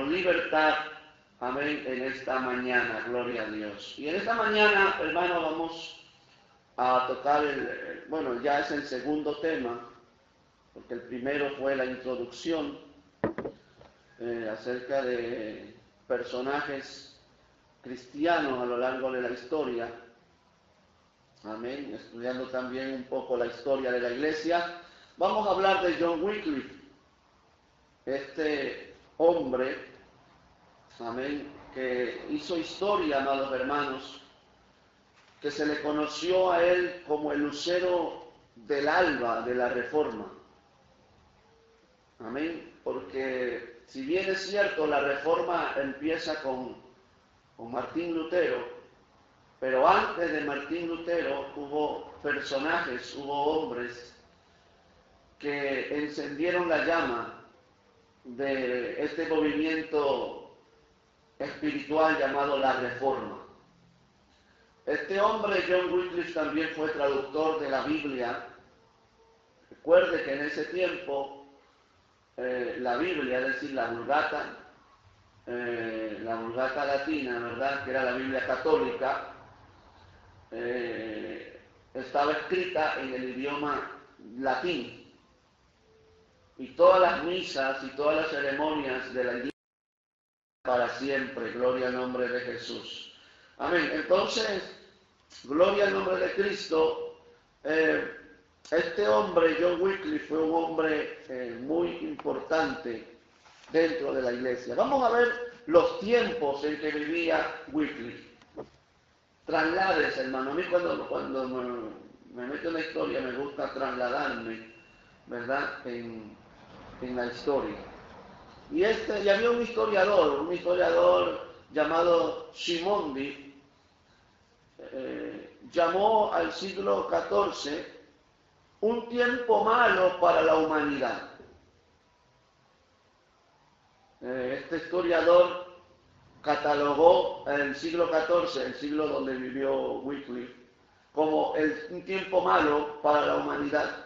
con libertad, amén, en esta mañana, gloria a Dios. Y en esta mañana, hermano, vamos a tocar bueno, ya es el segundo tema, porque el primero fue la introducción acerca de personajes cristianos a lo largo de la historia, amén, estudiando también un poco la historia de la iglesia. Vamos a hablar de John Wycliffe, este hombre, amén, que hizo historia, amados hermanos, que se le conoció a él como el lucero del alba de la Reforma. Amén, porque si bien es cierto, la Reforma empieza con Martín Lutero, pero antes de Martín Lutero hubo personajes, hubo hombres que encendieron la llama de este movimiento espiritual llamado la Reforma. Este hombre, John Wycliffe, también fue traductor de la Biblia. Recuerde que en ese tiempo la Biblia, es decir, la Vulgata latina, ¿verdad?, que era la Biblia católica, estaba escrita en el idioma latín. Y todas las misas y todas las ceremonias de la iglesia para siempre, gloria al nombre de Jesús. Amén. Entonces, gloria al nombre de Cristo. Este hombre, John Wycliffe, fue un hombre muy importante dentro de la iglesia. Vamos a ver los tiempos en que vivía Wycliffe. Traslades, hermano. A mí cuando me meto en la historia me gusta trasladarme, ¿verdad?, en la historia. Y había un historiador llamado Simondi, llamó al siglo XIV un tiempo malo para la humanidad. Este historiador catalogó el siglo XIV, el siglo donde vivió Wycliffe, como un tiempo malo para la humanidad.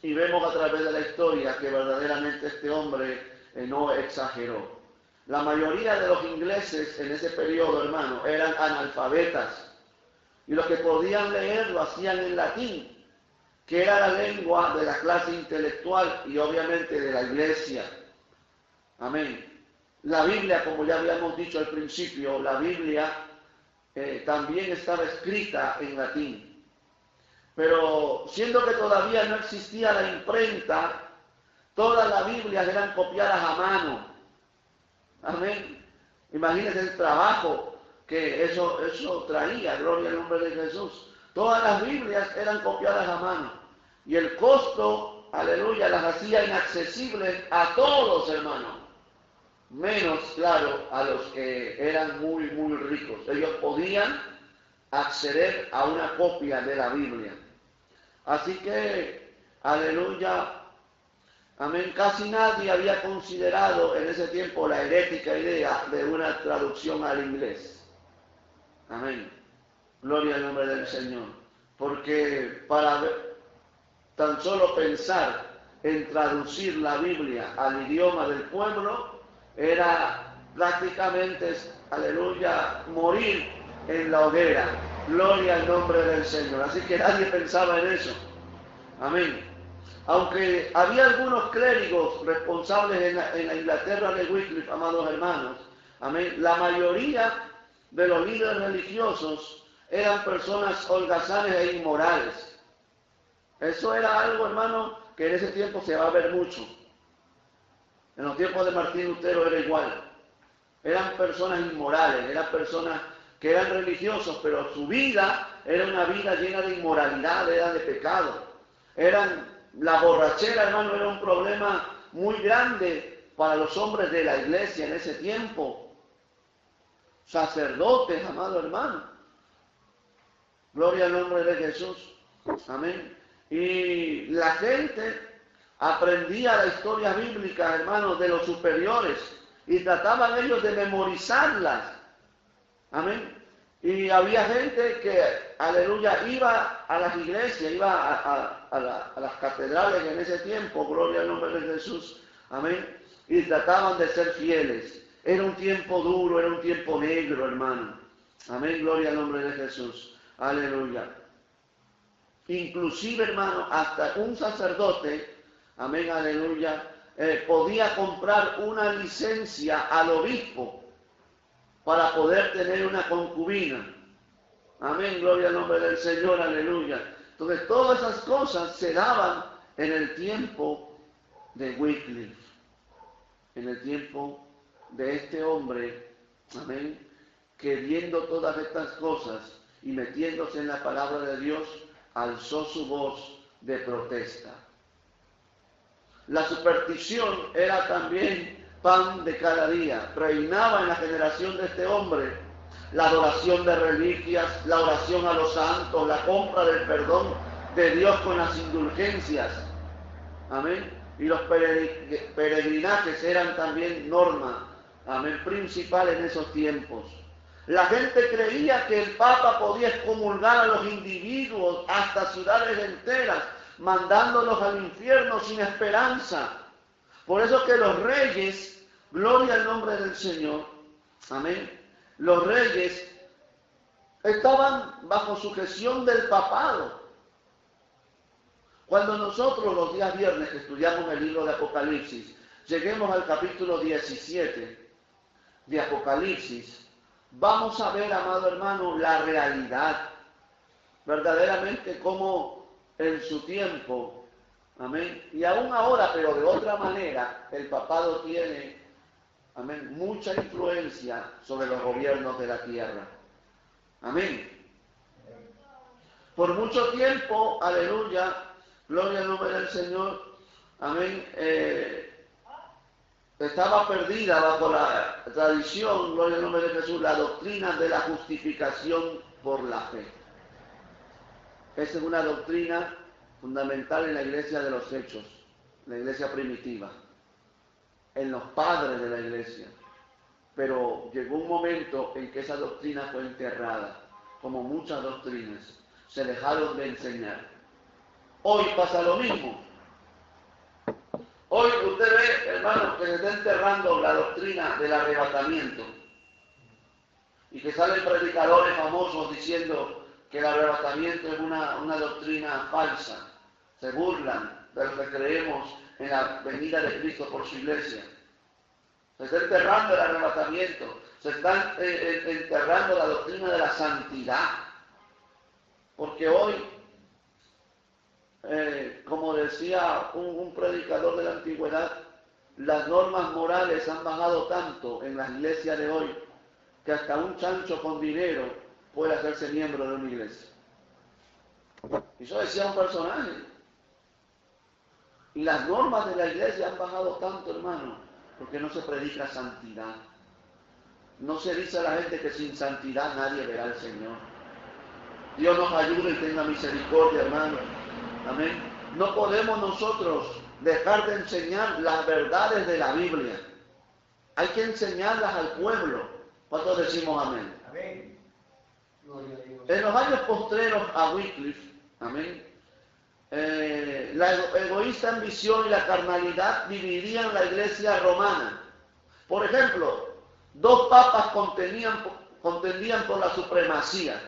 Y vemos a través de la historia que verdaderamente este hombre no exageró. La mayoría de los ingleses en ese periodo, hermano, eran analfabetas. Y los que podían leer lo hacían en latín, que era la lengua de la clase intelectual y obviamente de la iglesia. Amén. La Biblia, como ya habíamos dicho al principio, la Biblia también estaba escrita en latín. Pero siendo que todavía no existía la imprenta, todas las Biblias eran copiadas a mano. Amén. Imagínense el trabajo que eso traía, gloria al nombre de Jesús. Todas las Biblias eran copiadas a mano. Y el costo, aleluya, las hacía inaccesibles a todos, hermanos. Menos, claro, a los que eran muy, muy ricos. Ellos podían acceder a una copia de la Biblia. Así que, aleluya, amén, casi nadie había considerado en ese tiempo la herética idea de una traducción al inglés. Amén. Gloria al nombre del Señor. Porque para tan solo pensar en traducir la Biblia al idioma del pueblo era prácticamente, aleluya, morir en la hoguera. Gloria al nombre del Señor. Así que nadie pensaba en eso. Amén. Aunque había algunos clérigos responsables en la Inglaterra de Wycliffe, amados hermanos, amén, la mayoría de los líderes religiosos eran personas holgazanes e inmorales. Eso era algo, hermano, que en ese tiempo se va a ver mucho. En los tiempos de Martín Lutero era igual. Eran personas inmorales, eran personas que eran religiosos, pero su vida era una vida llena de inmoralidad, era de pecado. La borrachera, hermano, era un problema muy grande para los hombres de la iglesia en ese tiempo. Sacerdotes, amado hermano. Gloria al nombre de Jesús. Amén. Y la gente aprendía la historia bíblica, hermanos, de los superiores y trataban ellos de memorizarlas. Amén. Y había gente que, aleluya, iba a las iglesias, iba a las catedrales en ese tiempo, gloria al nombre de Jesús. Amén. y trataban de ser fieles. Era un tiempo duro, era un tiempo negro, hermano. Amén, gloria al nombre de Jesús. Aleluya. Inclusive, hermano, hasta un sacerdote, amén, aleluya, podía comprar una licencia al obispo para poder tener una concubina. Amén, gloria al nombre del Señor, aleluya. Entonces, todas esas cosas se daban en el tiempo de Wycliffe, en el tiempo de este hombre, amén, que viendo todas estas cosas y metiéndose en la palabra de Dios, alzó su voz de protesta. La superstición era también pan de cada día. Reinaba en la generación de este hombre la adoración de reliquias, la oración a los santos, la compra del perdón de Dios con las indulgencias. Amén. Y los peregrinajes eran también norma, amén, principal en esos tiempos. La gente creía que el Papa podía excomulgar a los individuos hasta ciudades enteras, mandándolos al infierno sin esperanza. Por eso que los reyes, gloria al nombre del Señor, amén, los reyes estaban bajo sujeción del papado. Cuando nosotros los días viernes que estudiamos el libro de Apocalipsis, lleguemos al capítulo 17 de Apocalipsis, vamos a ver, amado hermano, la realidad, verdaderamente como en su tiempo, amén, y aún ahora, pero de otra manera, el papado tiene, amén, mucha influencia sobre los gobiernos de la tierra. Amén. Por mucho tiempo, aleluya, gloria al nombre del Señor, amén, estaba perdida bajo la tradición, gloria al nombre de Jesús, la doctrina de la justificación por la fe. Esa es una doctrina fundamental en la iglesia de los hechos, la iglesia primitiva, en los padres de la iglesia. Pero llegó un momento en que esa doctrina fue enterrada, como muchas doctrinas, se dejaron de enseñar. Hoy pasa lo mismo. Hoy usted ve, hermano, que se está enterrando la doctrina del arrebatamiento y que salen predicadores famosos diciendo que el arrebatamiento es una doctrina falsa. Se burlan de lo que creemos en la venida de Cristo por su iglesia. Se está enterrando el arrebatamiento, se está enterrando la doctrina de la santidad. Porque hoy, como decía un predicador de la antigüedad, las normas morales han bajado tanto en las iglesias de hoy que hasta un chancho con dinero puede hacerse miembro de una iglesia. Y eso decía un personaje. Y las normas de la iglesia han bajado tanto, hermano, porque no se predica santidad. No se dice a la gente que sin santidad nadie verá al Señor. Dios nos ayude y tenga misericordia, hermano. Amén. No podemos nosotros dejar de enseñar las verdades de la Biblia. Hay que enseñarlas al pueblo. ¿Cuántos decimos amén? Amén. En los años postreros a Wycliffe, amén, la egoísta ambición y la carnalidad dividían la iglesia romana. Por ejemplo, dos papas contendían por la supremacía.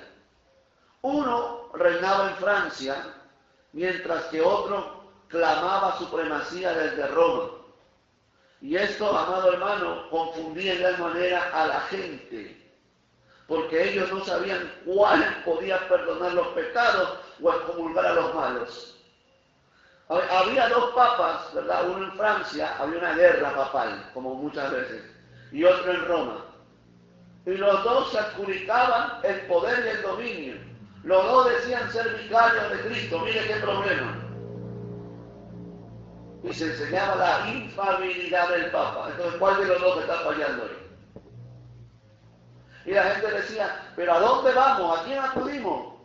Uno reinaba en Francia, mientras que otro clamaba supremacía desde Roma. Y esto, amado hermano, confundía en gran manera a la gente, porque ellos no sabían cuál podía perdonar los pecados o excomulgar a los malos. Había dos papas, ¿verdad? Uno en Francia, había una guerra papal, como muchas veces, y otro en Roma. Y los dos se adjudicaban el poder y el dominio. Los dos decían ser vicarios de Cristo. Mire qué problema. Y se enseñaba la infalibilidad del Papa. Entonces, ¿cuál de los dos está fallando hoy? Y la gente decía, ¿pero a dónde vamos? ¿A quién acudimos?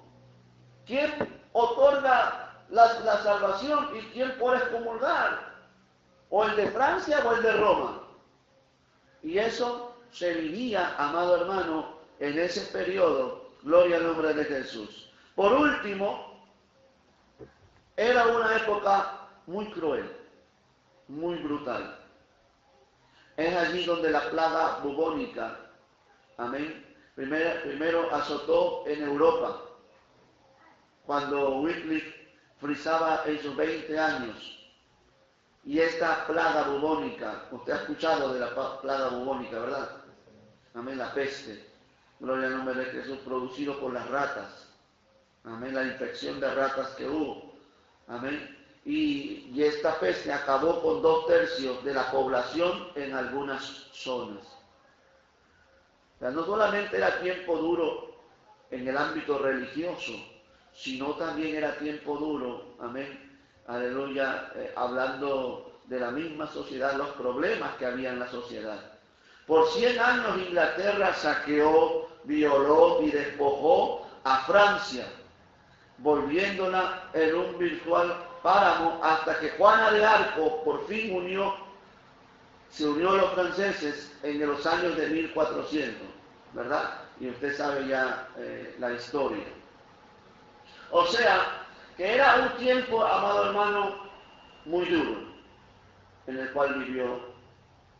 ¿Quién otorga la salvación y quién puede excomulgar? ¿O el de Francia o el de Roma? Y eso se vivía, amado hermano, en ese periodo. Gloria al nombre de Jesús. Por último, era una época muy cruel, muy brutal. es allí donde la plaga bubónica, amén, primero azotó en Europa, cuando Wycliffe frisaba en sus 20 años. Y esta plaga bubónica, usted ha escuchado de la plaga bubónica, ¿verdad? Amén, la peste. Gloria al nombre de Jesús, producido por las ratas. Amén, la infección de ratas que hubo. Amén. Y esta peste acabó con 2/3 de la población en algunas zonas. O sea, no solamente era tiempo duro en el ámbito religioso, sino también era tiempo duro, amén, aleluya, hablando de la misma sociedad, los problemas que había en la sociedad. Por 100 años Inglaterra saqueó, violó y despojó a Francia, volviéndola en un virtual páramo, hasta que Juana de Arco por fin se unió a los franceses en los años de 1400, ¿verdad? Y usted sabe ya la historia. O sea, que era un tiempo, amado hermano, muy duro, en el cual vivió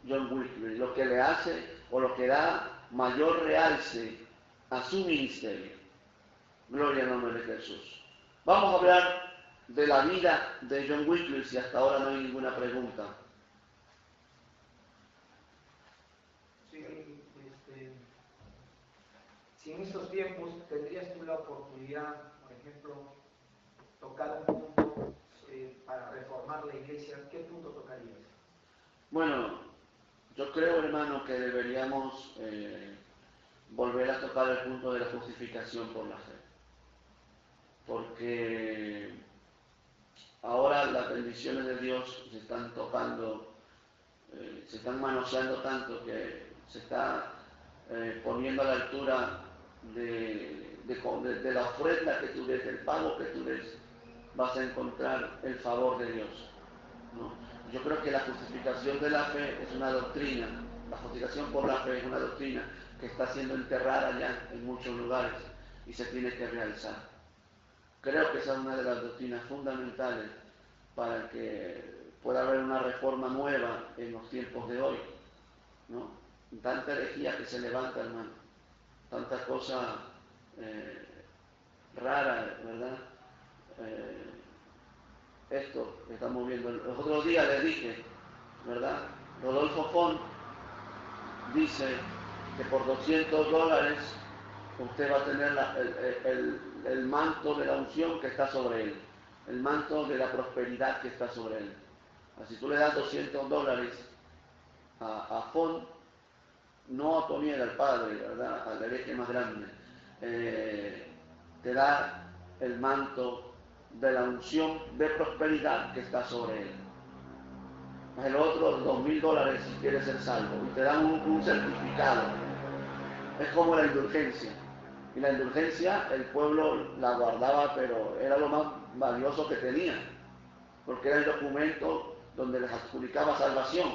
John Wycliffe, lo que le hace o lo que da mayor realce a su ministerio. Gloria al nombre de Jesús. Vamos a hablar de la vida de John Wycliffe, si hasta ahora no hay ninguna pregunta. Sí, si en estos tiempos tendrías tú la oportunidad, por ejemplo, tocar un punto para reformar la iglesia, ¿qué punto tocarías? Bueno, yo creo, hermano, que deberíamos volver a tocar el punto de la justificación por la fe. Porque ahora las bendiciones de Dios se están tocando, se están manoseando tanto que se está poniendo a la altura de la ofrenda que tú des, del pago que tú des, vas a encontrar el favor de Dios, ¿no? Yo creo que la justificación de la fe es una doctrina, la justificación por la fe es una doctrina que está siendo enterrada ya en muchos lugares y se tiene que realizar. Creo que esa es una de las doctrinas fundamentales para que pueda haber una reforma nueva en los tiempos de hoy, ¿no? Tanta herejía que se levanta, hermano, tanta cosa rara, ¿verdad? Esto que estamos viendo. Los otros días les dije, ¿verdad? Rodolfo Font dice que por $200 usted va a tener el manto de la unción que está sobre él, el manto de la prosperidad que está sobre él. Así tú le das $200 a Font, no a Toniel, al padre, ¿verdad? Al hereje más grande, te da el manto de la unción de prosperidad que está sobre él. El otro, $2,000 si quieres ser salvo, y te dan un certificado. Es como la indulgencia. Y la indulgencia el pueblo la guardaba, pero era lo más valioso que tenía, porque era el documento donde les adjudicaba salvación.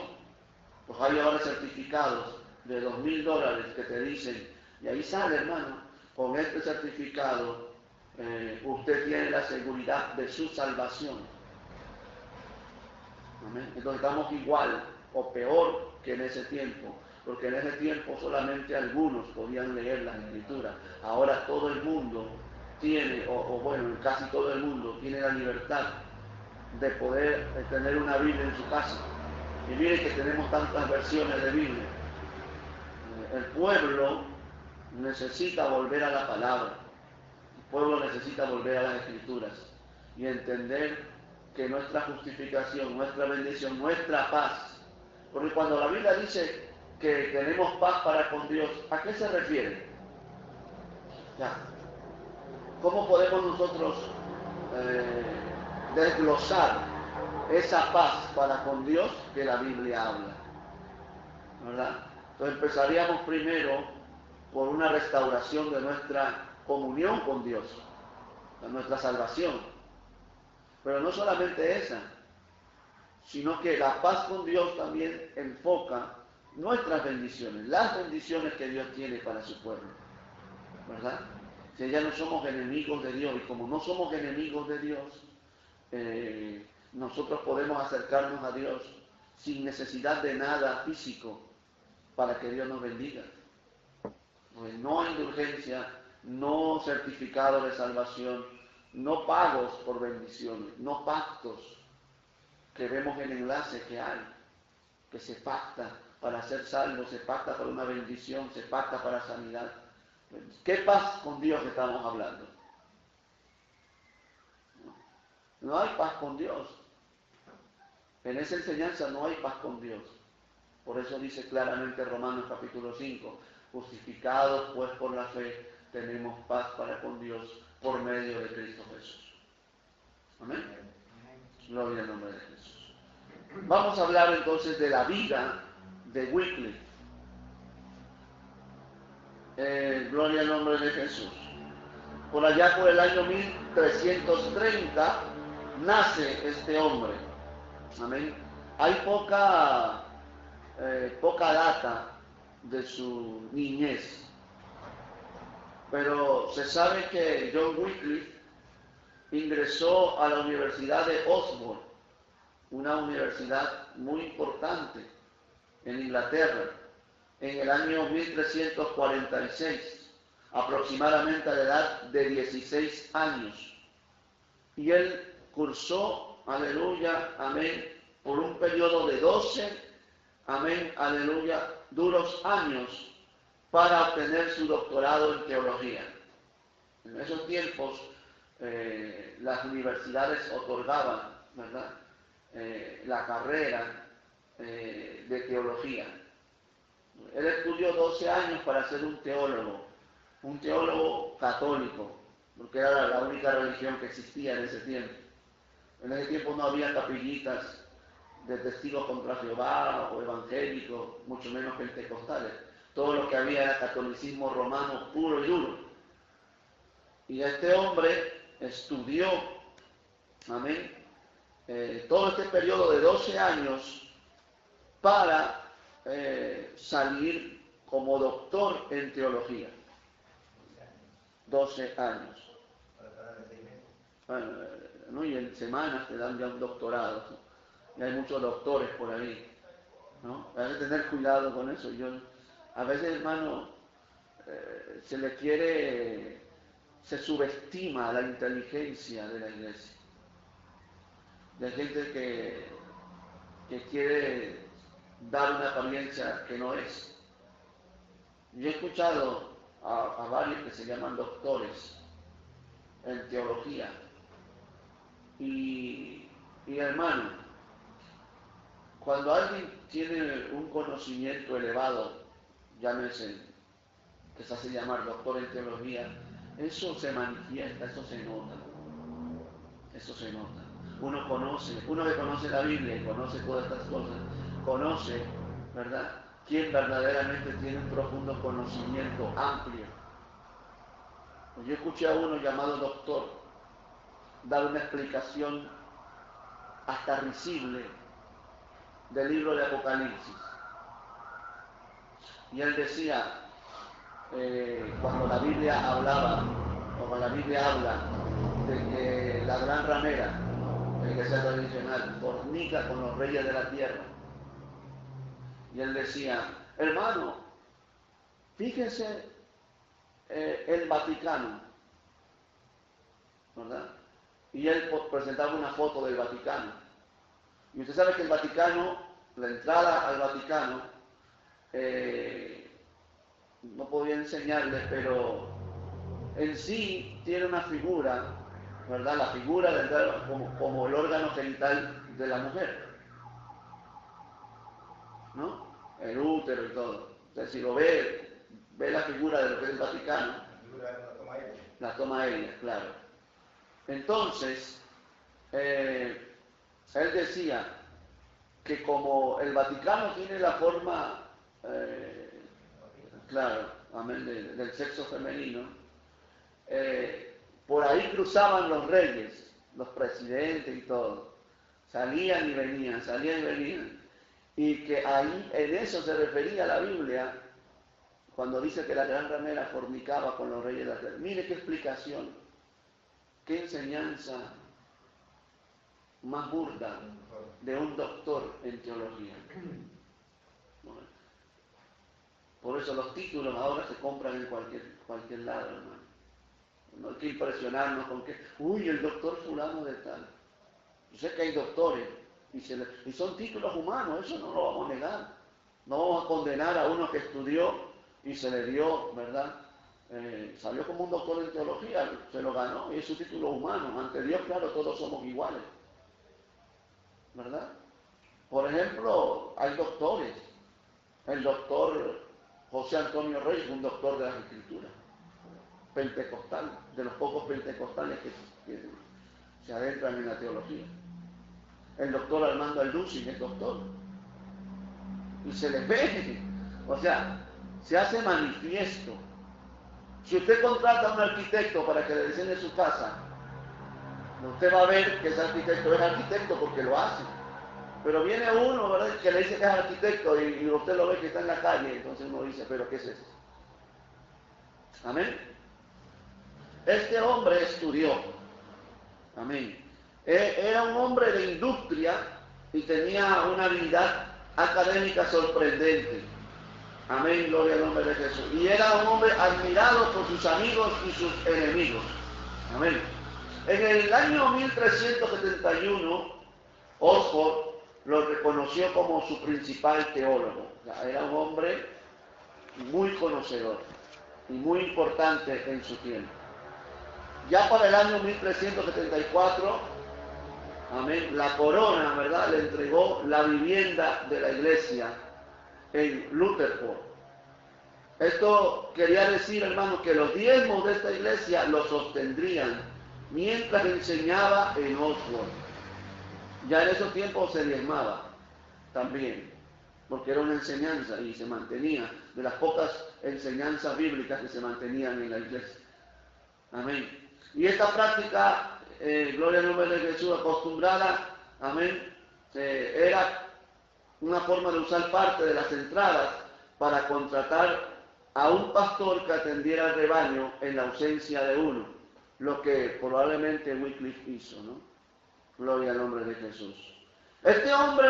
Pues hay ahora certificados de $2,000 que te dicen, y ahí sale, hermano, con este certificado usted tiene la seguridad de su salvación. Amén. Entonces estamos igual o peor que en ese tiempo, porque en ese tiempo solamente algunos podían leer las escrituras. Ahora todo el mundo tiene, o bueno, casi todo el mundo tiene la libertad de poder tener una Biblia en su casa. Y miren que tenemos tantas versiones de Biblia. El pueblo necesita volver a la palabra. El pueblo necesita volver a las escrituras y entender que nuestra justificación, nuestra bendición, nuestra paz, porque cuando la Biblia dice que tenemos paz para con Dios, ¿a qué se refiere? Ya. ¿Cómo podemos nosotros desglosar esa paz para con Dios que la Biblia habla? ¿Verdad? Entonces empezaríamos primero por una restauración de nuestra comunión con Dios, de nuestra salvación. Pero no solamente esa, sino que la paz con Dios también enfoca nuestras bendiciones, las bendiciones que Dios tiene para su pueblo, ¿verdad? Si ya no somos enemigos de Dios, y como no somos enemigos de Dios, nosotros podemos acercarnos a Dios sin necesidad de nada físico para que Dios nos bendiga. No indulgencia, no certificado de salvación, no pagos por bendiciones, no pactos que vemos el enlace que hay, que se pacta para ser salvo, se pacta para una bendición, se pacta para sanidad. ¿Qué paz con Dios estamos hablando? No hay paz con Dios. En esa enseñanza no hay paz con Dios. Por eso dice claramente Romanos capítulo 5, justificados pues por la fe, tenemos paz para con Dios por medio de Cristo Jesús. Amén. Gloria al nombre de Jesús. Vamos a hablar entonces de la vida de Wycliffe. Gloria al nombre de Jesús. Por allá por el año 1330 nace este hombre. Amén. Hay poca data de su niñez, pero se sabe que John Wycliffe ingresó a la Universidad de Oxford, una universidad muy importante en Inglaterra, en el año 1346, aproximadamente a la edad de 16 años. Y él cursó, aleluya, amén, por un periodo de 12, amén, aleluya, duros años para obtener su doctorado en teología. En esos tiempos las universidades otorgaban, ¿verdad?, la carrera de teología. Él estudió 12 años para ser un teólogo católico, porque era la única religión que existía en ese tiempo. En ese tiempo no había capillitas de testigos contra Jehová o evangélicos, mucho menos pentecostales. Todo lo que había era catolicismo romano puro y duro. Y este hombre estudió, amén, todo este periodo de 12 años para salir como doctor en teología. 12 años. ¿No? Y en semanas te dan ya un doctorado. Y hay muchos doctores por ahí, ¿no? Hay que tener cuidado con eso. A veces, hermano, se subestima la inteligencia de la iglesia. Hay gente que quiere dar una apariencia que no es. Yo he escuchado a varios que se llaman doctores en teología. Y hermano, cuando alguien tiene un conocimiento elevado, llámese, que se hace llamar doctor en teología, eso se manifiesta, eso se nota. Eso se nota. Uno que conoce la Biblia y conoce todas estas cosas, conoce, ¿verdad?, quien verdaderamente tiene un profundo conocimiento amplio. Yo escuché a uno llamado doctor dar una explicación hasta risible del libro de Apocalipsis. Y él decía, cuando la Biblia hablaba, o cuando la Biblia habla de que la gran ramera, la iglesia tradicional, fornica con los reyes de la tierra. Y él decía, hermano, fíjese el Vaticano, ¿verdad? Y él presentaba una foto del Vaticano. Y usted sabe que el Vaticano, la entrada al Vaticano, no podía enseñarles, pero en sí tiene una figura, ¿verdad? La figura de entrar como el órgano genital de la mujer, ¿no? El útero y todo. Entonces, si lo ve la figura de lo que es el Vaticano, la toma ella, claro. Entonces, él decía que como el Vaticano tiene la forma, claro, amén, del sexo femenino, por ahí cruzaban los reyes, los presidentes y todo. Salían y venían, salían y venían. Y que ahí, en eso se refería la Biblia, cuando dice que la gran ramera fornicaba con los reyes de la tierra. Mire qué explicación, qué enseñanza más burda de un doctor en teología. Por eso los títulos ahora se compran en cualquier lado, hermano. No hay que impresionarnos con que, uy, el doctor fulano de tal. Yo sé que hay doctores y son títulos humanos, eso no lo vamos a negar. No vamos a condenar a uno que estudió y se le dio, ¿verdad? Salió como un doctor en teología, se lo ganó y es su título humano. Ante Dios, claro, todos somos iguales, ¿verdad? Por ejemplo, hay doctores. El doctor José Antonio Reyes, un doctor de las Escrituras, pentecostal, de los pocos pentecostales que se adentran en la teología. El doctor Armando Alducin es doctor. Y se les ve, o sea, se hace manifiesto. Si usted contrata a un arquitecto para que le diseñe su casa, usted va a ver que ese arquitecto es arquitecto porque lo hace. Pero viene uno, ¿verdad?, que le dice que es arquitecto y usted lo ve que está en la calle, entonces uno dice, ¿pero qué es eso? Amén. Este hombre estudió. Amén. Era un hombre de industria y tenía una habilidad académica sorprendente. Amén, gloria al nombre de Jesús. Y era un hombre admirado por sus amigos y sus enemigos. Amén. En el año 1371, Oxford lo reconoció como su principal teólogo. O sea, era un hombre muy conocedor y muy importante en su tiempo. Ya para el año 1374, amén, la corona, ¿verdad?, le entregó la vivienda de la iglesia en Rutherford. Esto quería decir, hermano, que los diezmos de esta iglesia los sostendrían mientras enseñaba en Oxford. Ya en esos tiempos se diezmaba también, porque era una enseñanza y se mantenía, de las pocas enseñanzas bíblicas que se mantenían en la iglesia. Amén. Y esta práctica, gloria al nombre de Jesús, acostumbrada, amén, era una forma de usar parte de las entradas para contratar a un pastor que atendiera al rebaño en la ausencia de uno, lo que probablemente Wycliffe hizo, ¿no? Gloria al nombre de Jesús. Este hombre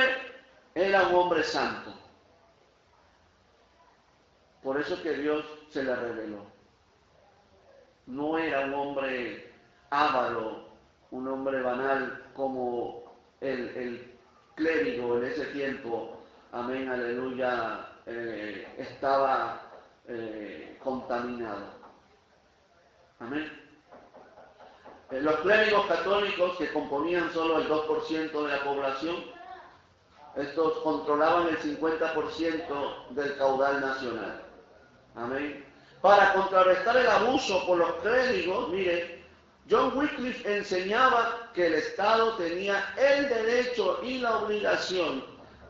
era un hombre santo. Por eso que Dios se le reveló. No era un hombre avaro, un hombre banal como el clérigo en ese tiempo, amén, aleluya, estaba contaminado. Amén. Los clérigos católicos, que componían solo el 2% de la población, estos controlaban el 50% del caudal nacional. Amén. Para contrarrestar el abuso por los clérigos, mire, John Wycliffe enseñaba que el Estado tenía el derecho y la obligación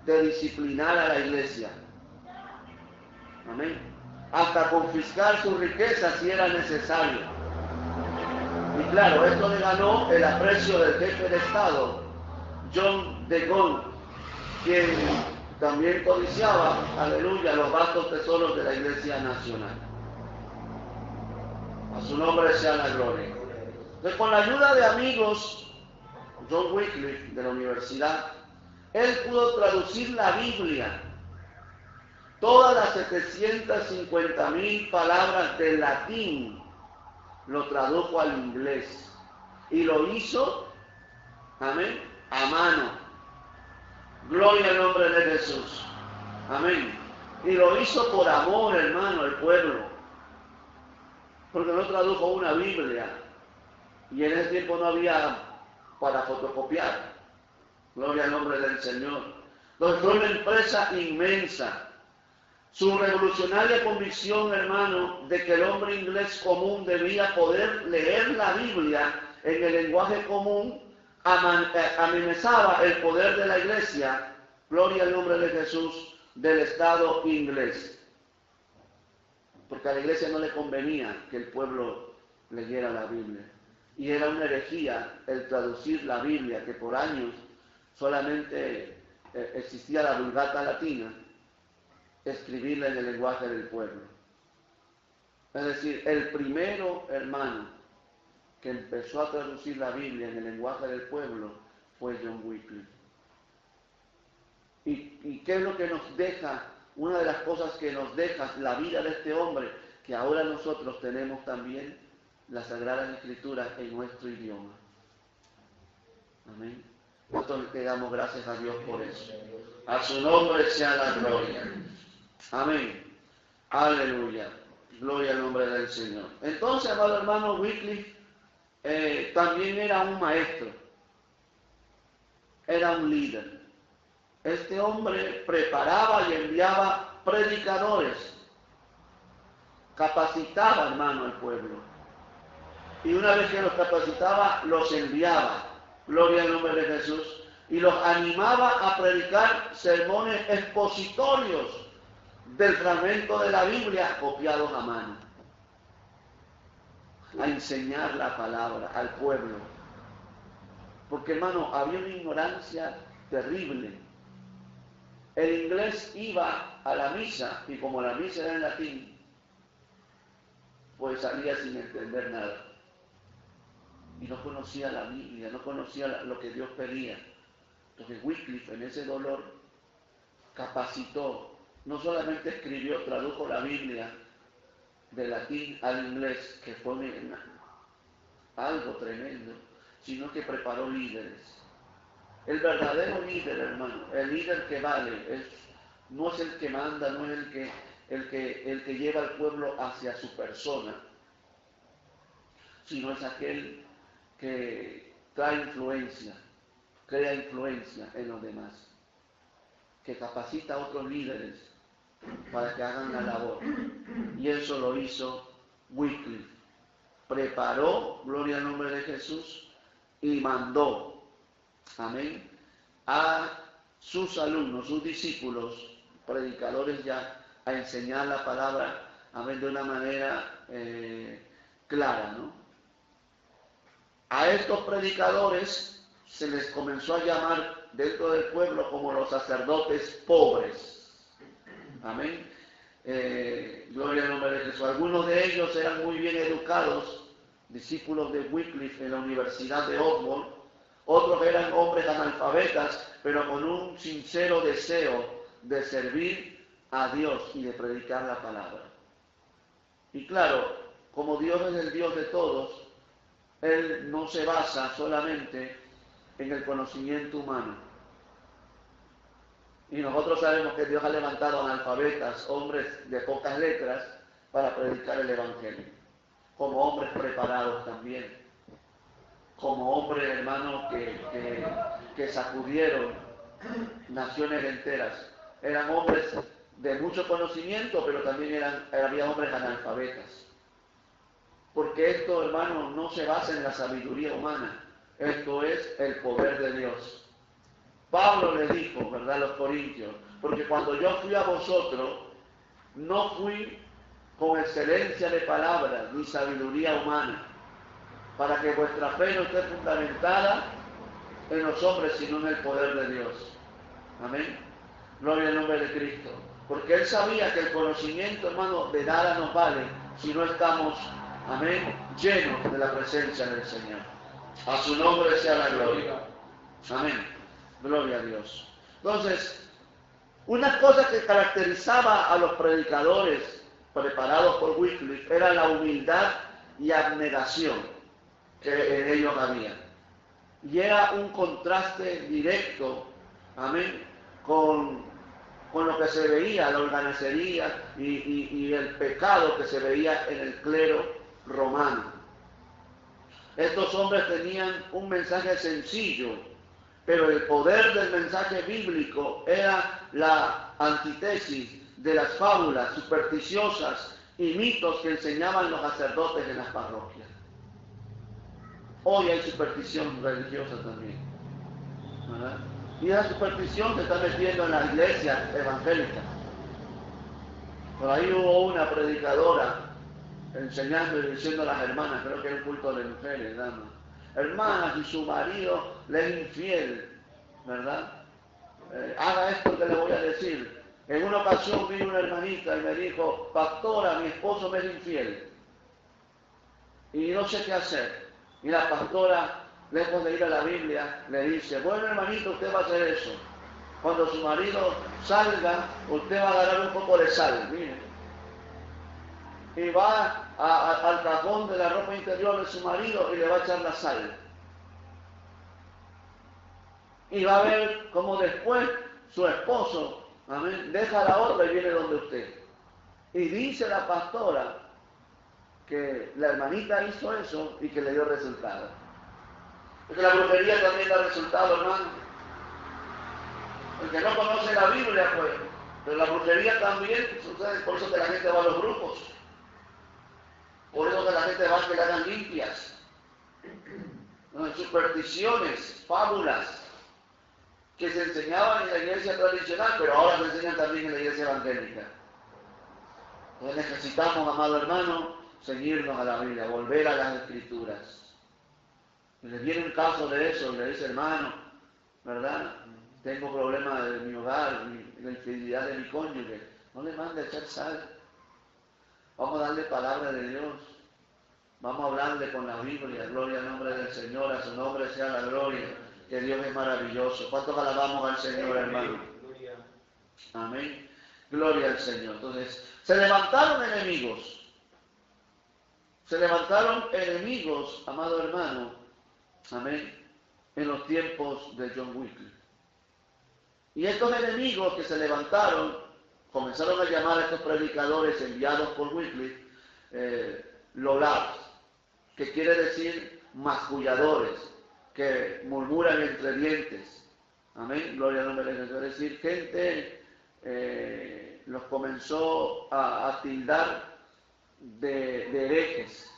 de disciplinar a la iglesia. Amén. Hasta confiscar su riqueza si era necesario. Y claro, esto le ganó el aprecio del jefe de Estado, John de Gaulle, quien también codiciaba, aleluya, los vastos tesoros de la Iglesia Nacional. A su nombre sea la gloria. Entonces, con la ayuda de amigos, John Wycliffe, de la universidad, él pudo traducir la Biblia, todas las 750,000 palabras del latín, lo tradujo al inglés. Y lo hizo, amén, a mano. Gloria al nombre de Jesús. Amén. Y lo hizo por amor, hermano, al pueblo. Porque no tradujo una Biblia. Y en ese tiempo no había para fotocopiar. Gloria al nombre del Señor. Entonces fue una empresa inmensa. Su revolucionaria convicción, hermano, de que el hombre inglés común debía poder leer la Biblia en el lenguaje común, amenazaba el poder de la iglesia, gloria al nombre de Jesús, del Estado inglés. Porque a la iglesia no le convenía que el pueblo leyera la Biblia. Y era una herejía el traducir la Biblia, que por años solamente existía la Vulgata latina, escribirla en el lenguaje del pueblo. Es decir, el primero, hermano, que empezó a traducir la Biblia en el lenguaje del pueblo fue John Wycliffe. ¿Y qué es lo que nos deja? Una de las cosas que nos deja la vida de este hombre, que ahora nosotros tenemos también las Sagradas Escrituras en nuestro idioma. Amén. Nosotros le damos gracias a Dios por eso. A su nombre sea la gloria. Amén. Aleluya. Gloria al nombre del Señor. Entonces, amado hermano, Wycliffe también era un maestro. Era un líder. Este hombre preparaba y enviaba predicadores. Capacitaba, hermano, al pueblo. Y una vez que los capacitaba, los enviaba. Gloria al nombre de Jesús. Y los animaba a predicar sermones expositorios del fragmento de la Biblia copiados a mano. A enseñar la palabra al pueblo. Porque, hermano, había una ignorancia terrible. El inglés iba a la misa y como la misa era en latín, pues salía sin entender nada. Y no conocía la Biblia, no conocía lo que Dios pedía. Entonces Wycliffe, en ese dolor, capacitó, no solamente escribió, tradujo la Biblia de latín al inglés, que fue algo tremendo, sino que preparó líderes. El verdadero líder, hermano, el líder que vale, no es el que manda, no es el que lleva al pueblo hacia su persona, sino es aquel que trae influencia, crea influencia en los demás, que capacita a otros líderes para que hagan la labor. Y eso lo hizo Wycliffe. Preparó, gloria al nombre de Jesús, y mandó, amén, a sus alumnos, sus discípulos, predicadores ya, a enseñar la palabra, amén, de una manera clara, ¿no? A estos predicadores se les comenzó a llamar dentro del pueblo como los sacerdotes pobres. Amén. Gloria al nombre de Jesús. Algunos de ellos eran muy bien educados, discípulos de Wycliffe en la Universidad de Oxford. Otros eran hombres analfabetas, pero con un sincero deseo de servir a Dios y de predicar la palabra. Y claro, como Dios es el Dios de todos, Él no se basa solamente en el conocimiento humano. Y nosotros sabemos que Dios ha levantado analfabetas, hombres de pocas letras, para predicar el Evangelio. Como hombres preparados también. Como hombres, hermanos, que sacudieron naciones enteras. Eran hombres de mucho conocimiento, pero también había hombres analfabetas. Porque esto, hermano, no se basa en la sabiduría humana. Esto es el poder de Dios. Pablo le dijo, ¿verdad?, a los corintios, porque cuando yo fui a vosotros, no fui con excelencia de palabras ni sabiduría humana, para que vuestra fe no esté fundamentada en los hombres, sino en el poder de Dios. Amén. Gloria al nombre de Cristo. Porque él sabía que el conocimiento, hermano, de nada nos vale si no estamos, amén, llenos de la presencia del Señor. A su nombre sea la gloria. Amén. Gloria a Dios. Entonces, una cosa que caracterizaba a los predicadores preparados por Wycliffe era la humildad y abnegación que en ellos había. Y era un contraste directo, amén, con lo que se veía, la holganacería y el pecado que se veía en el clero romano. Estos hombres tenían un mensaje sencillo, pero el poder del mensaje bíblico era la antítesis de las fábulas supersticiosas y mitos que enseñaban los sacerdotes en las parroquias. Hoy hay superstición religiosa también, ¿verdad? Y esa superstición se está metiendo en las iglesias evangélicas. Por ahí hubo una predicadora enseñando y diciendo a las hermanas, creo que era un culto de mujeres, damas, hermanas, si su marido le es infiel, ¿verdad? Haga esto que le voy a decir. En una ocasión vino una hermanita y me dijo, pastora, mi esposo me es infiel y no sé qué hacer. Y la pastora lejos de ir a la Biblia, le dice, bueno hermanito, usted va a hacer eso. Cuando su marido salga, usted va a agarrar un poco de sal, mire. Y va al cajón de la ropa interior de su marido y le va a echar la sal. Y va a ver cómo después su esposo, amén, deja la obra y viene donde usted. Y dice la pastora que la hermanita hizo eso y que le dio resultado. Porque la brujería también da resultado, hermano. El que no conoce la Biblia, pues, pero la brujería también sucede, por eso que la gente va a los grupos. Por eso que la gente va a que la hagan limpias. ¿No? Supersticiones, fábulas, que se enseñaban en la iglesia tradicional, pero ahora se enseñan también en la iglesia evangélica. Entonces necesitamos, amado hermano, seguirnos a la Biblia, volver a las Escrituras. Y les viene un caso de eso, le dice, hermano, ¿verdad? Tengo problemas de mi hogar, la infidelidad de mi cónyuge. No le mande a echar sal. Vamos a darle palabra de Dios. Vamos a hablarle con la Biblia. Gloria al nombre del Señor, a su nombre sea la gloria. Que Dios es maravilloso. ¿Cuántos alabamos al Señor, hermano? Amén. Gloria al Señor. Entonces, se levantaron enemigos. Se levantaron enemigos, amado hermano. Amén. En los tiempos de John Wycliffe. Y estos enemigos que se levantaron, comenzaron a llamar a estos predicadores enviados por Wycliffe, lolados, que quiere decir masculladores, que murmuran entre dientes. Amén, gloria al nombre de Jesús. Es decir, gente los comenzó a tildar de herejes.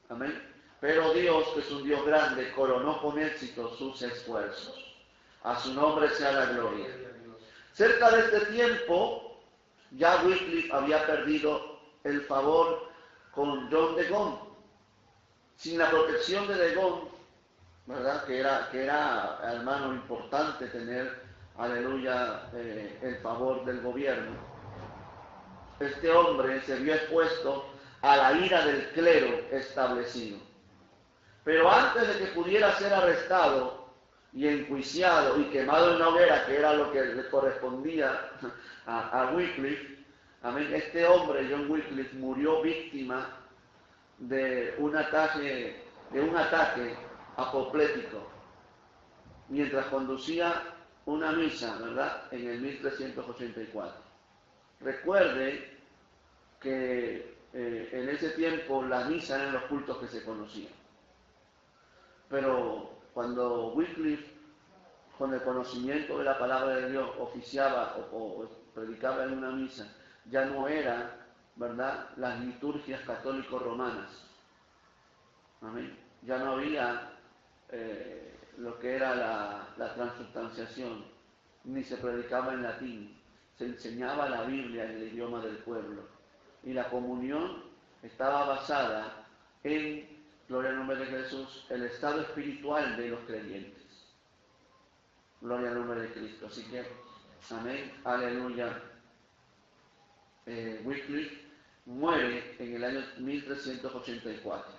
Amén. Pero Dios, que es un Dios grande, coronó con éxito sus esfuerzos. A su nombre sea la gloria. Cerca de este tiempo, ya Wycliffe había perdido el favor con John de Gaunt. Sin la protección de Gaunt, ¿verdad? Que era, hermano, importante tener, aleluya, el favor del gobierno. Este hombre se vio expuesto a la ira del clero establecido. Pero antes de que pudiera ser arrestado y enjuiciado y quemado en la hoguera, que era lo que le correspondía a Wycliffe, amén, este hombre, John Wycliffe, murió víctima de un ataque apoplético mientras conducía una misa, ¿verdad?, en el 1384. Recuerde que en ese tiempo las misas eran los cultos que se conocían. Pero cuando Wycliffe, con el conocimiento de la palabra de Dios, oficiaba o predicaba en una misa, ya no era, ¿verdad?, las liturgias católico-romanas. Amén. Ya no había lo que era la transubstanciación, ni se predicaba en latín, se enseñaba la Biblia en el idioma del pueblo. Y la comunión estaba basada en, gloria al nombre de Jesús, el estado espiritual de los creyentes. Gloria al nombre de Cristo. Así que, amén, aleluya. Wycliffe muere en el año 1384.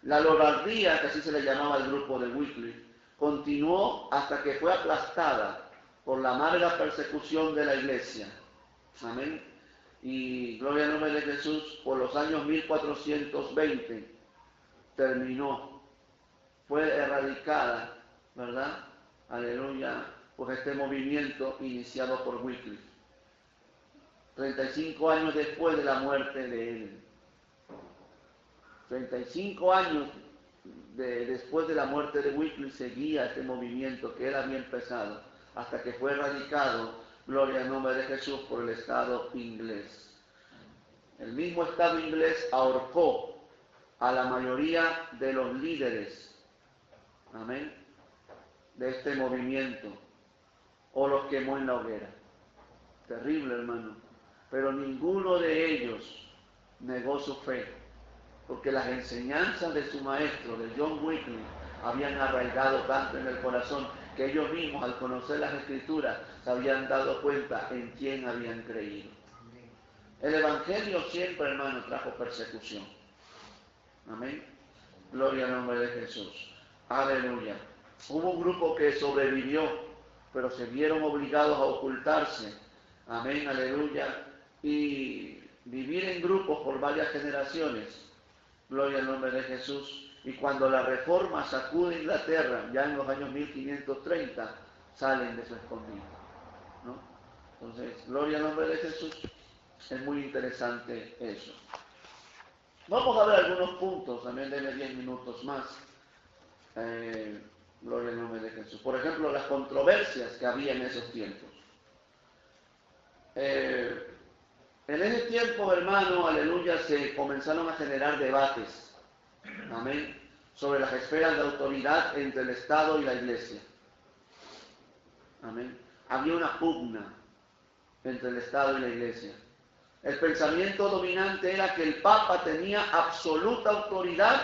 La lobardía, que así se le llamaba al grupo de Wycliffe, continuó hasta que fue aplastada por la amarga persecución de la iglesia. Amén. Y gloria al nombre de Jesús, por los años 1420 terminó, fue erradicada, ¿verdad? Aleluya, por este movimiento iniciado por Wycliffe. 35 años después de la muerte de él. 35 años después de la muerte de Wycliffe seguía este movimiento que él había empezado, hasta que fue erradicado, gloria al nombre de Jesús, por el Estado inglés. El mismo Estado inglés ahorcó a la mayoría de los líderes, amén, de este movimiento, o los quemó en la hoguera. Terrible, hermano. Pero ninguno de ellos negó su fe, porque las enseñanzas de su maestro, de John Wycliffe, habían arraigado tanto en el corazón que ellos mismos, al conocer las Escrituras, se habían dado cuenta en quién habían creído. El Evangelio siempre, hermano, trajo persecución. Amén. Gloria al nombre de Jesús. Aleluya. Hubo un grupo que sobrevivió, pero se vieron obligados a ocultarse. Amén, aleluya. Y vivir en grupos por varias generaciones. Gloria al nombre de Jesús. Y cuando la reforma sacude Inglaterra, ya en los años 1530, salen de su escondite, ¿no? Entonces, gloria al nombre de Jesús. Es muy interesante eso. Vamos a ver algunos puntos, también denme 10 minutos más. Gloria al nombre de Jesús. Por ejemplo, las controversias que había en esos tiempos. En ese tiempo, hermano, aleluya, se comenzaron a generar debates, amén, sobre las esferas de autoridad entre el Estado y la Iglesia. Amén. Había una pugna entre el Estado y la Iglesia. El pensamiento dominante era que el Papa tenía absoluta autoridad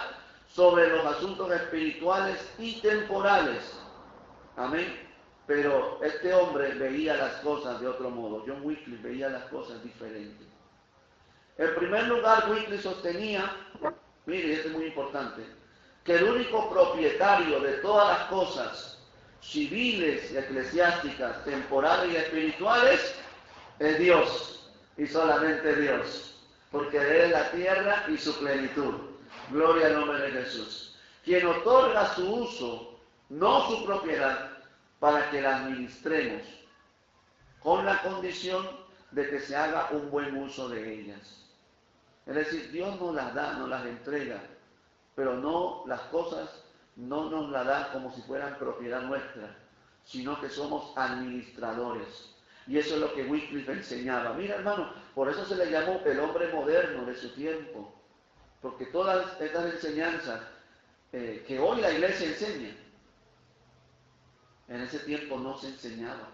sobre los asuntos espirituales y temporales. Amén. Pero este hombre veía las cosas de otro modo. John Wycliffe veía las cosas diferentes. En primer lugar, Wycliffe sostenía, mire, esto es muy importante, que el único propietario de todas las cosas civiles y eclesiásticas, temporales y espirituales, es Dios, y solamente Dios, porque de Él es la tierra y su plenitud. Gloria al nombre de Jesús. Quien otorga su uso, no su propiedad, para que la administremos, con la condición de que se haga un buen uso de ellas. Es decir, Dios nos las da, nos las entrega, pero no, las cosas no nos las da como si fueran propiedad nuestra, sino que somos administradores. Y eso es lo que Wycliffe enseñaba. Mira, hermano, por eso se le llamó el hombre moderno de su tiempo, porque todas estas enseñanzas que hoy la iglesia enseña, en ese tiempo no se enseñaba.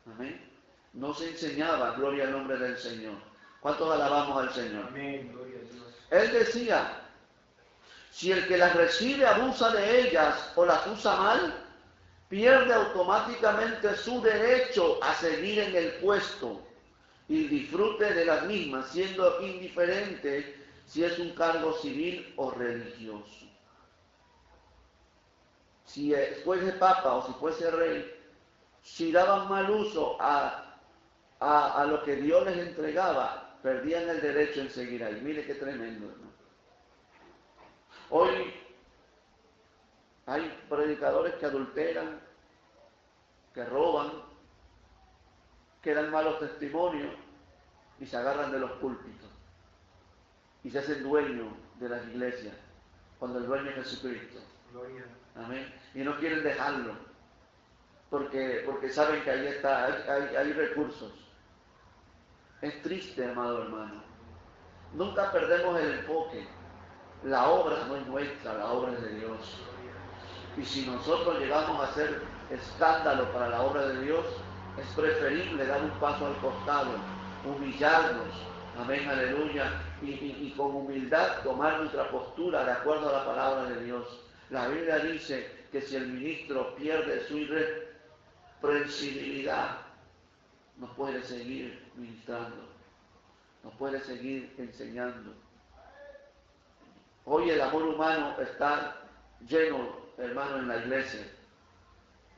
Amén. No se enseñaba, gloria al nombre del Señor. ¿Cuántos alabamos al Señor? Amén, gloria a Dios. Él decía, si el que las recibe abusa de ellas o las usa mal, pierde automáticamente su derecho a seguir en el puesto y disfrute de las mismas, siendo indiferente si es un cargo civil o religioso. Si fuese papa o si fuese rey, si daban mal uso a lo que Dios les entregaba, perdían el derecho en seguir ahí. Mire qué tremendo, ¿no? Hoy hay predicadores que adulteran, que roban, que dan malos testimonios y se agarran de los púlpitos y se hacen dueños de las iglesias cuando el dueño es Jesucristo. Gloria. Amén. Y no quieren dejarlo porque saben que ahí está, hay recursos. Es triste, amado hermano. Nunca perdemos el enfoque. La obra no es nuestra, la obra es de Dios. Y si nosotros llegamos a hacer escándalo para la obra de Dios, es preferible dar un paso al costado, humillarnos, amén, aleluya, y con humildad tomar nuestra postura de acuerdo a la palabra de Dios. La Biblia dice que si el ministro pierde su irreprensibilidad, no puede seguir ministrando, no puede seguir enseñando. Hoy el amor humano está lleno, hermano, en la iglesia.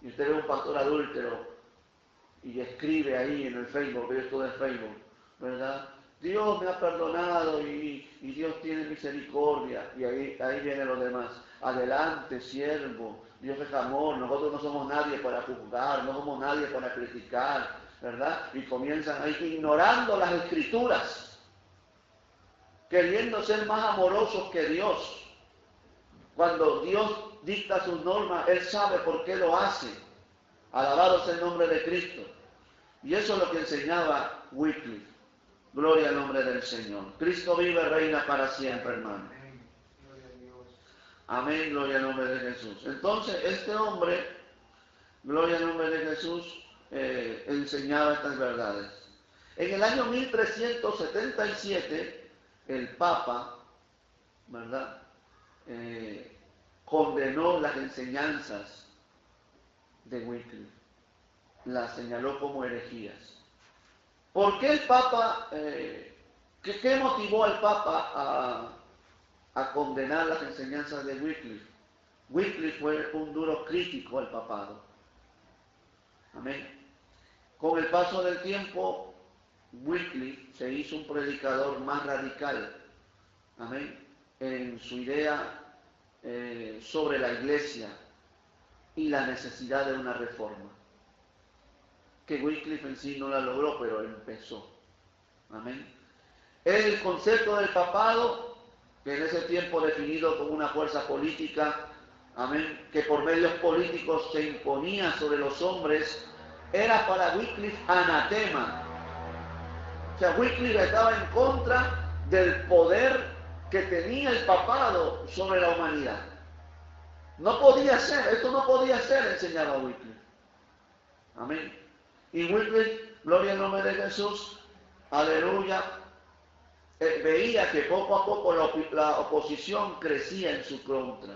Y usted ve un pastor adúltero y escribe ahí en el Facebook, ve esto de Facebook, ¿verdad? Dios me ha perdonado y Dios tiene misericordia. Y ahí viene lo demás. Adelante, siervo. Dios es amor. Nosotros no somos nadie para juzgar, no somos nadie para criticar, ¿verdad? Y comienzan ahí ignorando las escrituras, queriendo ser más amorosos que Dios. Cuando Dios dicta sus normas, Él sabe por qué lo hace. Alabado sea el nombre de Cristo. Y eso es lo que enseñaba Wycliffe. Gloria al nombre del Señor. Cristo vive, reina para siempre, hermano. Amén, gloria al nombre de Jesús. Entonces, este hombre, gloria al nombre de Jesús, enseñaba estas verdades. En el año 1377, el Papa, ¿verdad?, condenó las enseñanzas de Wycliffe, las señaló como herejías. ¿Por qué el Papa, qué motivó al Papa a condenar las enseñanzas de Wycliffe? Wycliffe fue un duro crítico al papado. Amén. Con el paso del tiempo, Wycliffe se hizo un predicador más radical, amén, en su idea sobre la iglesia y la necesidad de una reforma. Que Wycliffe en sí no la logró, pero empezó. Amén. El concepto del papado, que en ese tiempo definido como una fuerza política, amén, que por medios políticos se imponía sobre los hombres, era para Wycliffe anatema. O sea, Wycliffe estaba en contra del poder que tenía el papado sobre la humanidad. No podía ser, esto no podía ser, enseñaba Wycliffe. Amén. Y Wycliffe, gloria al nombre de Jesús, aleluya, veía que poco a poco la oposición crecía en su contra,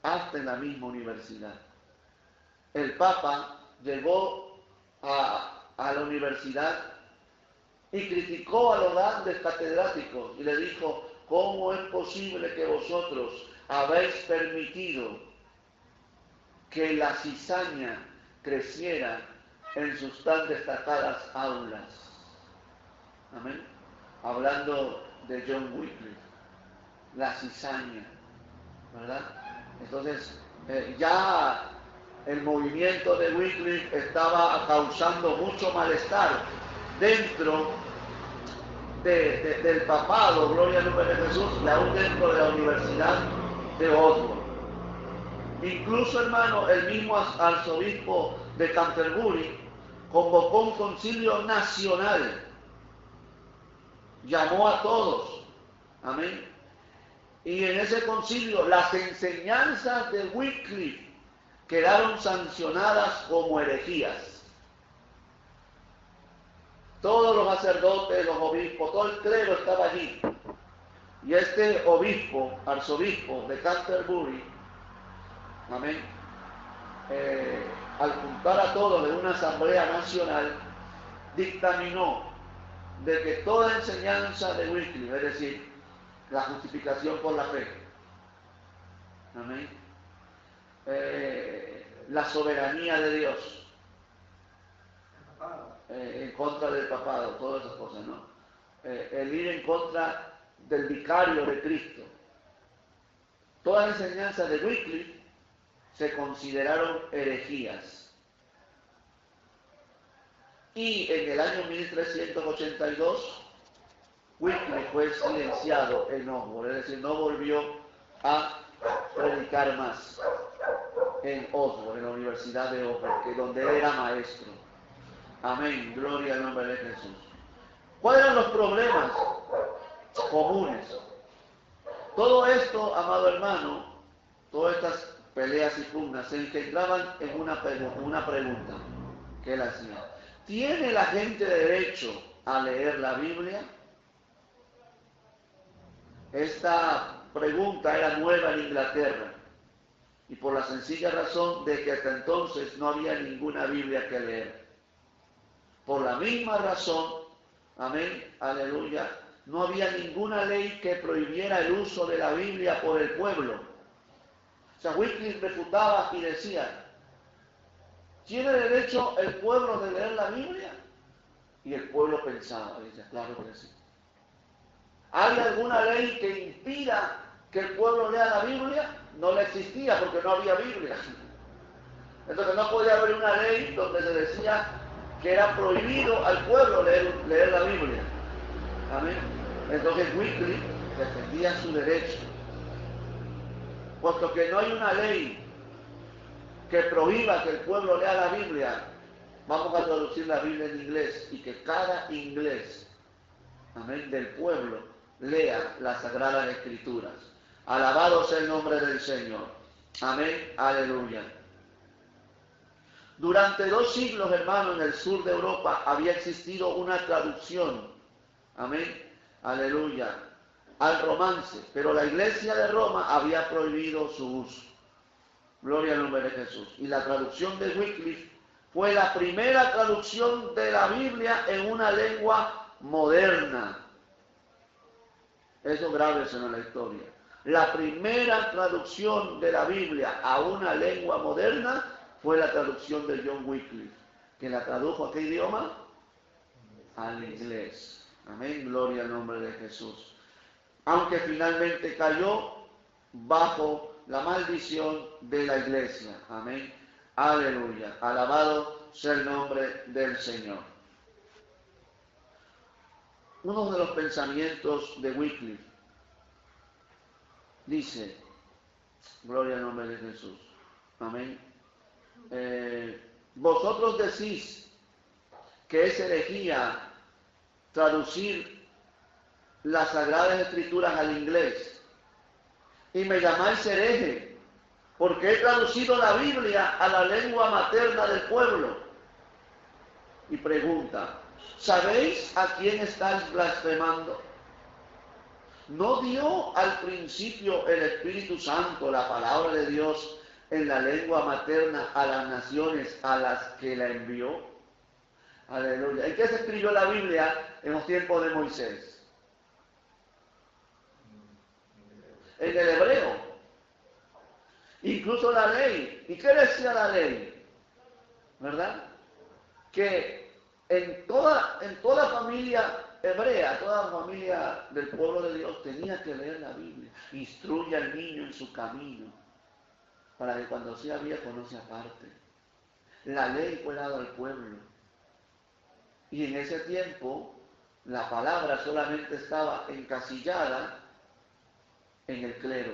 hasta en la misma universidad. El Papa llegó a la universidad y criticó a los grandes catedráticos y le dijo: ¿cómo es posible que vosotros habéis permitido que la cizaña creciera en sus tan destacadas aulas? Amén. Hablando de John Wycliffe, la cizaña, ¿verdad? Entonces, ya el movimiento de Wycliffe estaba causando mucho malestar dentro del papado, gloria al nombre de Jesús, y aún dentro de la Universidad de Oxford. Incluso, hermano, el mismo arzobispo de Canterbury convocó un concilio nacional, llamó a todos, amén, y en ese concilio las enseñanzas de Wycliffe quedaron sancionadas como herejías. Todos los sacerdotes, los obispos, todo el clero estaba allí. Y este obispo, arzobispo de Canterbury, amén, al juntar a todos en una asamblea nacional, dictaminó de que toda enseñanza de Wycliffe, es decir, la justificación por la fe, amén, la soberanía de Dios, en contra del papado, todas esas cosas, ¿no? El ir en contra del vicario de Cristo. Todas las enseñanzas de Wycliffe se consideraron herejías. Y en el año 1382, Wycliffe fue silenciado en Oxford, es decir, no volvió a predicar más en Oxford, en la Universidad de Oxford, que donde él era maestro. Amén, gloria al nombre de Jesús. ¿Cuáles eran los problemas comunes? Todo esto, amado hermano, todas estas peleas y pugnas se engendraban en una pregunta que él hacía. ¿Tiene la gente derecho a leer la Biblia? Esta pregunta era nueva en Inglaterra, y por la sencilla razón de que hasta entonces no había ninguna Biblia que leer. Por la misma razón, amén, aleluya, no había ninguna ley que prohibiera el uso de la Biblia por el pueblo. O sea, Wycliffe refutaba y decía: ¿tiene derecho el pueblo de leer la Biblia? Y el pueblo pensaba, y decía: claro que sí. ¿Hay alguna ley que impida que el pueblo lea la Biblia? No la existía porque no había Biblia. Entonces no podía haber una ley donde se decía que era prohibido al pueblo leer la Biblia. Amén. Entonces Wycliffe defendía su derecho. Puesto que no hay una ley que prohíba que el pueblo lea la Biblia, vamos a traducir la Biblia en inglés y que cada inglés, amén, del pueblo lea las Sagradas Escrituras. Alabado sea el nombre del Señor. Amén, aleluya. Durante 2 siglos, hermanos, en el sur de Europa había existido una traducción, amén, aleluya, al romance, pero la Iglesia de Roma había prohibido su uso. Gloria al nombre de Jesús. Y la traducción de Wycliffe fue la primera traducción de la Biblia en una lengua moderna. Eso grave en la historia. La primera traducción de la Biblia a una lengua moderna fue la traducción de John Wycliffe, que la tradujo a qué idioma? Al inglés. Amén, gloria al nombre de Jesús. Aunque finalmente cayó bajo la maldición de la iglesia. Amén, aleluya. Alabado sea el nombre del Señor. Uno de los pensamientos de Wycliffe dice, gloria al nombre de Jesús, amén, vosotros decís que es herejía traducir las Sagradas Escrituras al inglés y me llamáis hereje porque he traducido la Biblia a la lengua materna del pueblo. Y pregunta, ¿sabéis a quién estáis blasfemando? ¿No dio al principio el Espíritu Santo la palabra de Dios en la lengua materna a las naciones a las que la envió? Aleluya. ¿En qué se escribió la Biblia en los tiempos de Moisés? En el hebreo. Incluso la ley. ¿Y qué decía la ley? ¿Verdad? Que en toda familia hebrea, toda la familia del pueblo de Dios tenía que leer la Biblia. Instruye al niño en su camino, para que cuando sea viejo no se aparte. La ley fue dada al pueblo. Y en ese tiempo, la palabra solamente estaba encasillada en el clero.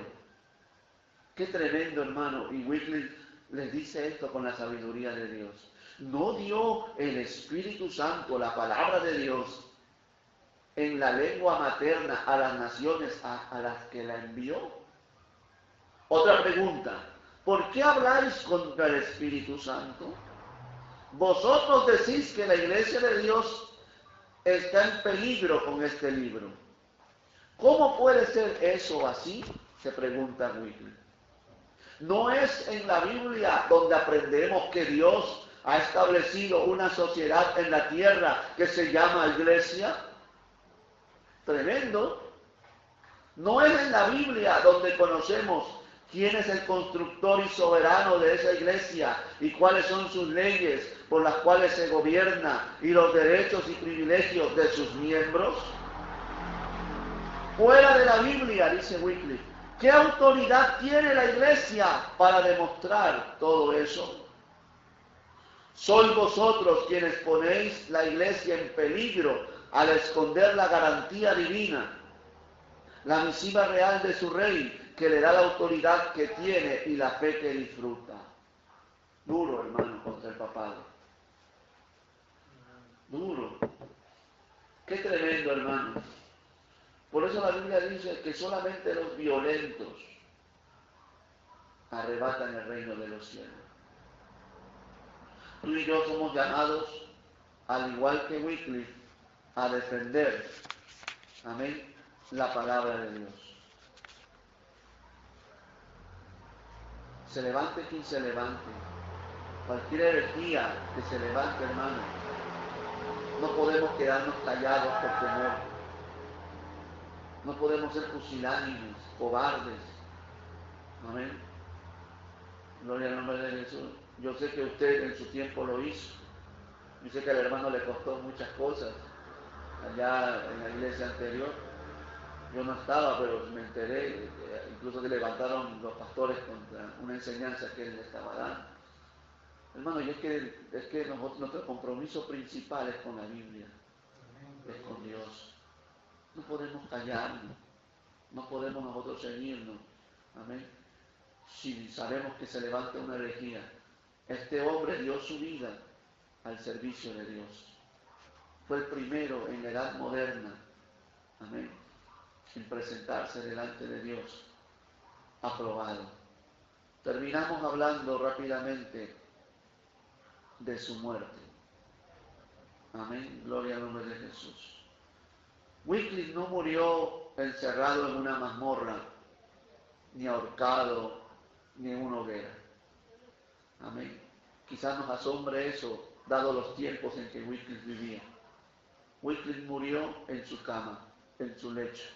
Qué tremendo, hermano. Y Wycliffe les dice esto con la sabiduría de Dios. ¿No dio el Espíritu Santo la palabra de Dios en la lengua materna a las naciones a las que la envió? Otra pregunta, ¿por qué habláis contra el Espíritu Santo? Vosotros decís que la iglesia de Dios está en peligro con este libro. ¿Cómo puede ser eso así? Se pregunta Wycliffe. ¿No es en la Biblia donde aprendemos que Dios ha establecido una sociedad en la tierra que se llama iglesia? Tremendo. ¿No es en la Biblia donde conocemos quién es el constructor y soberano de esa iglesia y cuáles son sus leyes por las cuales se gobierna y los derechos y privilegios de sus miembros? Fuera de la Biblia, dice Wycliffe, ¿qué autoridad tiene la iglesia para demostrar todo eso? Sois vosotros quienes ponéis la iglesia en peligro al esconder la garantía divina, la misiva real de su rey, que le da la autoridad que tiene y la fe que disfruta. Duro, hermano, contra el papado. Duro. Qué tremendo, hermano. Por eso la Biblia dice que solamente los violentos arrebatan el reino de los cielos. Tú y yo somos llamados, al igual que Wycliffe, a defender, amén, la palabra de Dios. Se levante quien se levante, cualquier herejía que se levante, hermano, no podemos quedarnos callados por temor. No podemos ser pusilánimes, cobardes. Amén. Gloria al nombre de Jesús. Yo sé que usted en su tiempo lo hizo. Yo sé que al hermano le costó muchas cosas allá en la iglesia anterior. Yo no estaba, pero me enteré, incluso que levantaron los pastores contra una enseñanza que él le estaba dando. Hermano, y es que nuestro compromiso principal es con la Biblia, es con Dios. No podemos callarnos, no podemos nosotros ceñirnos. Amén. Si sabemos que se levanta una herejía, este hombre dio su vida al servicio de Dios. Fue el primero en la edad moderna, amén, en presentarse delante de Dios, aprobado. Terminamos hablando rápidamente de su muerte. Amén, gloria al nombre de Jesús. Wycliffe no murió encerrado en una mazmorra, ni ahorcado, ni en una hoguera. Amén. Quizás nos asombre eso, dado los tiempos en que Wycliffe vivía. Wycliffe murió en su cama, en su lecho.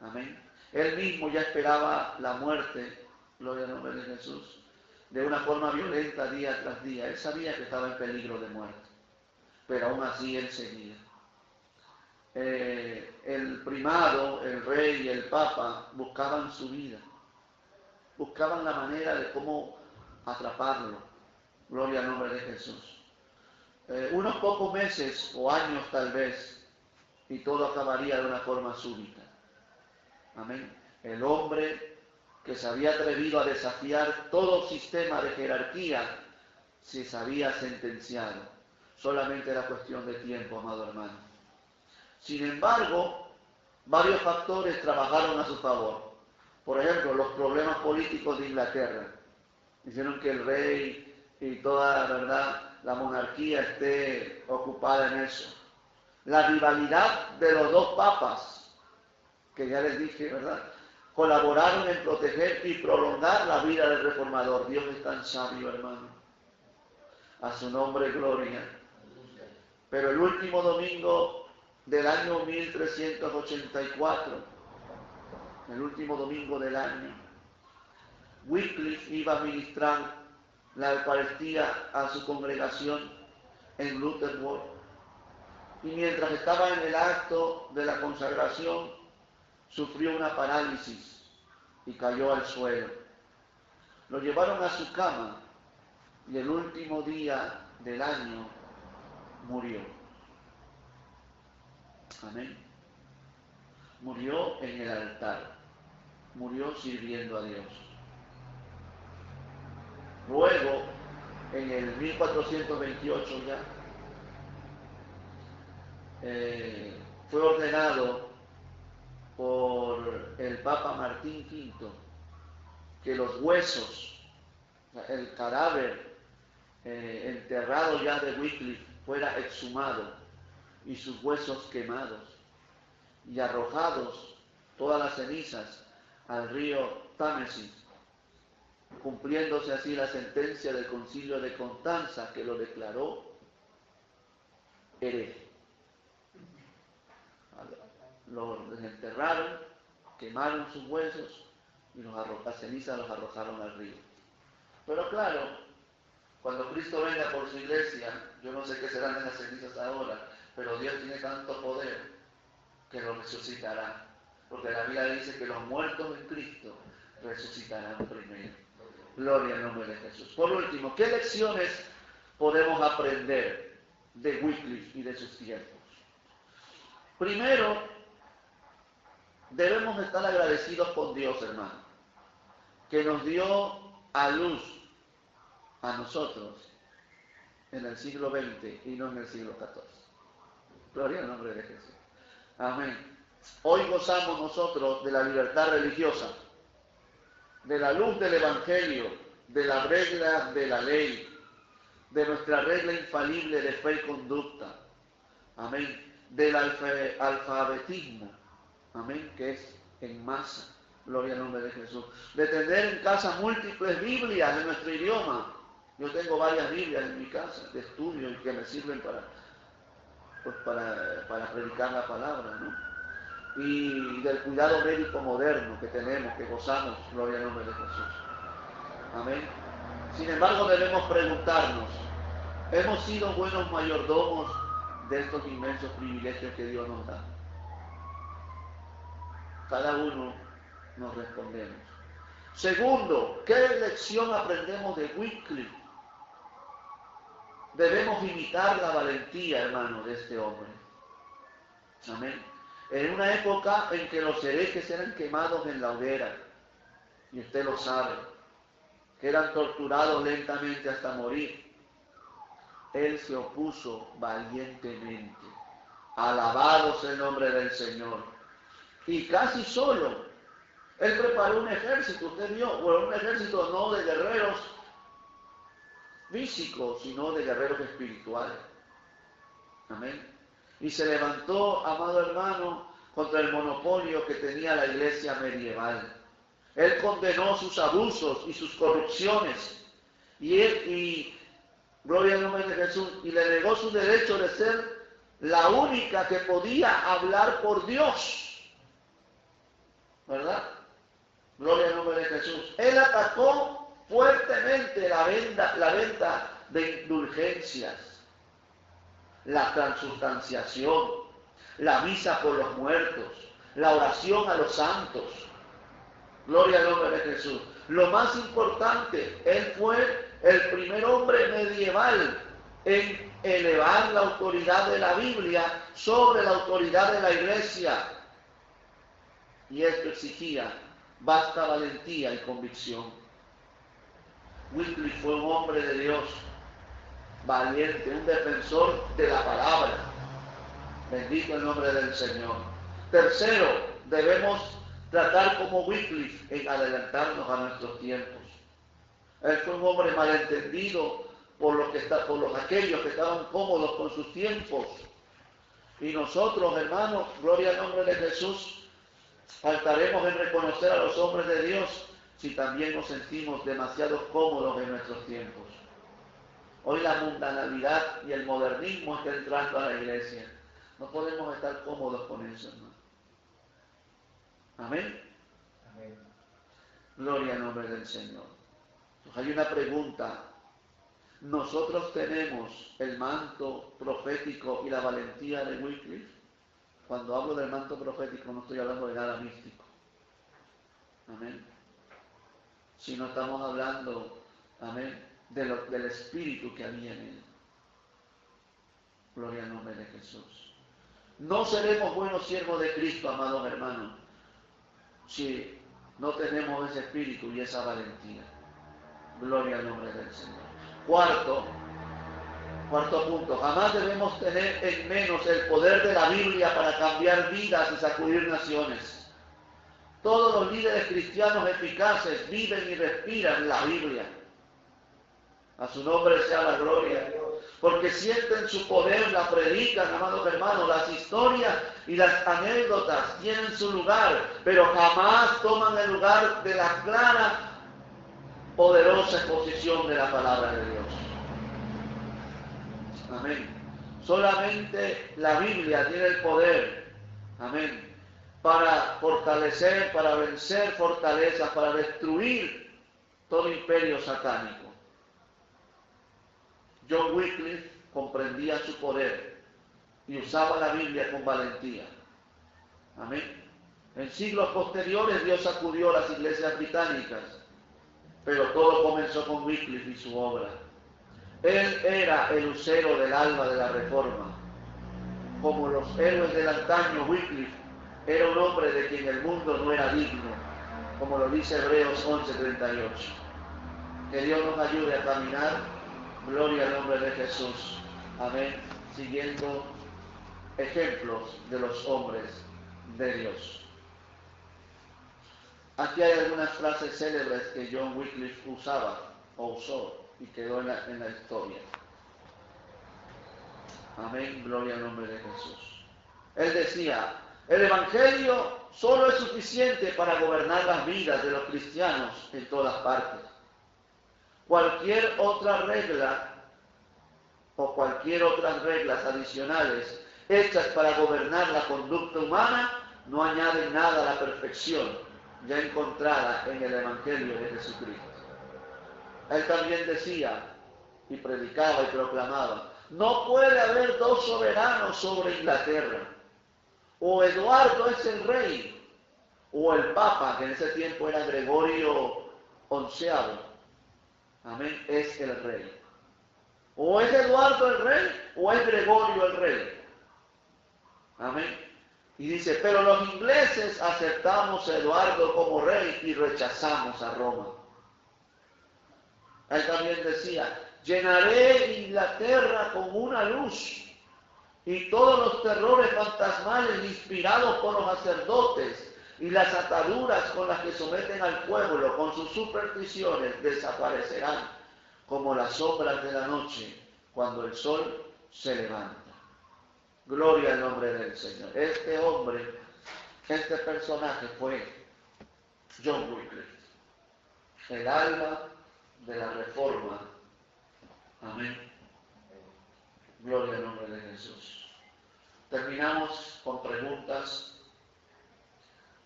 Amén. Él mismo ya esperaba la muerte, gloria al nombre de Jesús, de una forma violenta día tras día. Él sabía que estaba en peligro de muerte, pero aún así él seguía. El primado, el rey y el papa buscaban su vida, buscaban la manera de cómo atraparlo, gloria al nombre de Jesús. Unos pocos meses o años tal vez, y todo acabaría de una forma súbita. Amén. El hombre que se había atrevido a desafiar todo sistema de jerarquía se había sentenciado. Solamente era cuestión de tiempo, amado hermano. Sin embargo, varios factores trabajaron a su favor. Por ejemplo, los problemas políticos de Inglaterra hicieron que el rey y toda la verdad, la monarquía esté ocupada en eso. La rivalidad de los dos papas, que ya les dije, ¿verdad?, colaboraron en proteger y prolongar la vida del reformador. Dios es tan sabio, hermano. A su nombre, gloria. Pero el último domingo del año 1384, el último domingo del año, Wycliffe iba a ministrar la Eucaristía a su congregación en Lutherworth. Y mientras estaba en el acto de la consagración, sufrió una parálisis y cayó al suelo. Lo llevaron a su cama y el último día del año murió. Amén. Murió en el altar. Murió sirviendo a Dios. Luego, en el 1428 ya, fue ordenado por el Papa Martín V que los huesos, el cadáver enterrado ya de Wycliffe fuera exhumado y sus huesos quemados y arrojados todas las cenizas al río Támesis, cumpliéndose así la sentencia del Concilio de Constanza, que lo declaró hereje. Lo desenterraron, quemaron sus huesos y las cenizas los arrojaron al río. Pero claro, cuando Cristo venga por su iglesia, yo no sé qué serán esas cenizas ahora, pero Dios tiene tanto poder que lo resucitará. Porque la Biblia dice que los muertos en Cristo resucitarán primero. Gloria al nombre de Jesús. Por último, ¿qué lecciones podemos aprender de Wycliffe y de sus tiempos? Primero, debemos estar agradecidos con Dios, hermano, que nos dio a luz a nosotros en el siglo XX y no en el siglo XIV. Gloria al nombre de Jesús. Amén. Hoy gozamos nosotros de la libertad religiosa, de la luz del Evangelio, de las reglas de la ley, de nuestra regla infalible de fe y conducta. Amén. Del alfabetismo. Amén, que es en masa. Gloria al nombre de Jesús. De tener en casa múltiples Biblias de nuestro idioma. Yo tengo varias Biblias en mi casa de estudio y que me sirven para predicar la palabra, ¿no? Y del cuidado médico moderno que tenemos, que gozamos, gloria al nombre de Jesús. Amén. Sin embargo, debemos preguntarnos, ¿hemos sido buenos mayordomos de estos inmensos privilegios que Dios nos da? Cada uno nos respondemos. Segundo, ¿qué lección aprendemos de Wycliffe? Debemos imitar la valentía, hermano, de este hombre. Amén. En una época en que los herejes eran quemados en la hoguera, y usted lo sabe, que eran torturados lentamente hasta morir, él se opuso valientemente. Alabado sea el nombre del Señor. Y casi solo, él preparó un ejército, usted vio, bueno, un ejército no de guerreros físicos, sino de guerreros espirituales. Amén. Y se levantó, amado hermano, contra el monopolio que tenía la iglesia medieval. Él condenó sus abusos y sus corrupciones. Y gloria al nombre de Jesús, y le negó su derecho de ser la única que podía hablar por Dios. ¿verdad? Gloria al nombre de Jesús. Él atacó fuertemente la venta de indulgencias, la transubstanciación, la misa por los muertos, la oración a los santos. Gloria al nombre de Jesús. Lo más importante, él fue el primer hombre medieval en elevar la autoridad de la Biblia sobre la autoridad de la Iglesia. Y esto exigía vasta valentía y convicción. Wycliffe fue un hombre de Dios, valiente, un defensor de la palabra. Bendito el nombre del Señor. Tercero, debemos tratar como Wycliffe en adelantarnos a nuestros tiempos. Él fue un hombre malentendido por aquellos que estaban cómodos con sus tiempos. Y nosotros, hermanos, gloria al nombre de Jesús, faltaremos en reconocer a los hombres de Dios si también nos sentimos demasiado cómodos en nuestros tiempos. Hoy la mundanalidad y el modernismo está entrando a la iglesia. No podemos estar cómodos con eso, hermano. Amén. Amén. Gloria al nombre del Señor. Entonces hay una pregunta. ¿Nosotros tenemos el manto profético y la valentía de Wycliffe? Cuando hablo del manto profético no estoy hablando de nada místico. Amén. Si no estamos hablando, amén, del espíritu que había en él. Gloria al nombre de Jesús. No seremos buenos siervos de Cristo, amados hermanos, si no tenemos ese espíritu y esa valentía. Gloria al nombre del Señor. Cuarto punto, jamás debemos tener en menos el poder de la Biblia para cambiar vidas y sacudir naciones. Todos los líderes cristianos eficaces viven y respiran la Biblia. A su nombre sea la gloria. Porque sienten su poder, la predican, amados hermanos. Las historias y las anécdotas tienen su lugar, pero jamás toman el lugar de la clara, poderosa exposición de la palabra de Dios. Amén. Solamente la Biblia tiene el poder, amén, para fortalecer, para vencer fortalezas, para destruir todo imperio satánico. John Wycliffe comprendía su poder y usaba la Biblia con valentía. Amén. En siglos posteriores Dios sacudió las iglesias británicas, pero todo comenzó con Wycliffe y su obra. Él era el lucero del alba de la Reforma. Como los héroes del antaño, Wycliffe era un hombre de quien el mundo no era digno, como lo dice Hebreos 11:38. Que Dios nos ayude a caminar, gloria al nombre de Jesús, amén, siguiendo ejemplos de los hombres de Dios. Aquí hay algunas frases célebres que John Wycliffe usaba o usó y quedó en la historia. Amén, gloria al nombre de Jesús. Él decía, el Evangelio solo es suficiente para gobernar las vidas de los cristianos en todas partes. Cualquier otra regla o cualquier otras reglas adicionales hechas para gobernar la conducta humana no añaden nada a la perfección ya encontrada en el Evangelio de Jesucristo. Él también decía y predicaba y proclamaba, no puede haber dos soberanos sobre Inglaterra. O Eduardo es el rey, o el Papa, que en ese tiempo era Gregorio XI, amén, es el rey. O es Eduardo el rey, o es Gregorio el rey. Amén. Y dice, pero los ingleses aceptamos a Eduardo como rey y rechazamos a Roma. Él también decía, llenaré Inglaterra con una luz y todos los terrores fantasmales inspirados por los sacerdotes y las ataduras con las que someten al pueblo con sus supersticiones desaparecerán como las sombras de la noche cuando el sol se levanta. Gloria al nombre del Señor. Este hombre, este personaje fue John Wycliffe, el alma de la Reforma. Amén. Gloria al nombre de Jesús. Terminamos con preguntas.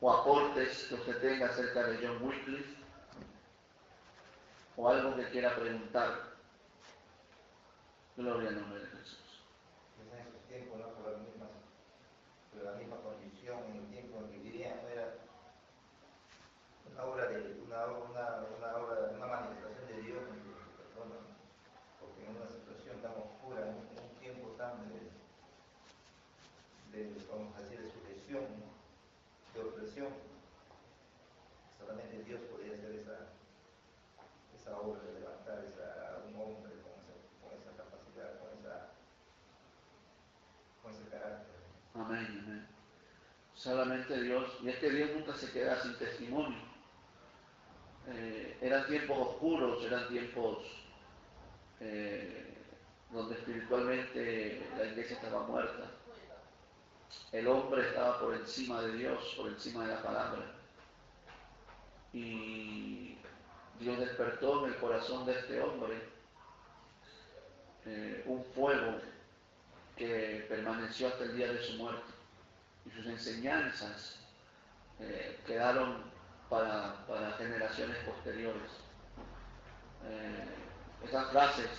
o aportes que usted tenga acerca de John Wycliffe, o algo que quiera preguntar. Gloria al nombre de Jesús. En esos tiempos, ¿no? Por la misma condición, en el tiempo en que vivían, no era una obra una manifestación de Dios en su persona, ¿no? Porque en una situación tan oscura, en un tiempo tan vamos a decir, de sujeción, ¿no? De opresión, solamente Dios podía hacer esa obra de levantar a un hombre con esa capacidad, con ese carácter. Amén, amén. Solamente Dios, y es que Dios nunca se queda sin testimonio. Eran tiempos oscuros, eran tiempos donde espiritualmente la iglesia estaba muerta. El hombre estaba por encima de Dios, por encima de la palabra. Y Dios despertó en el corazón de este hombre un fuego que permaneció hasta el día de su muerte. Y sus enseñanzas quedaron para generaciones posteriores. Esas frases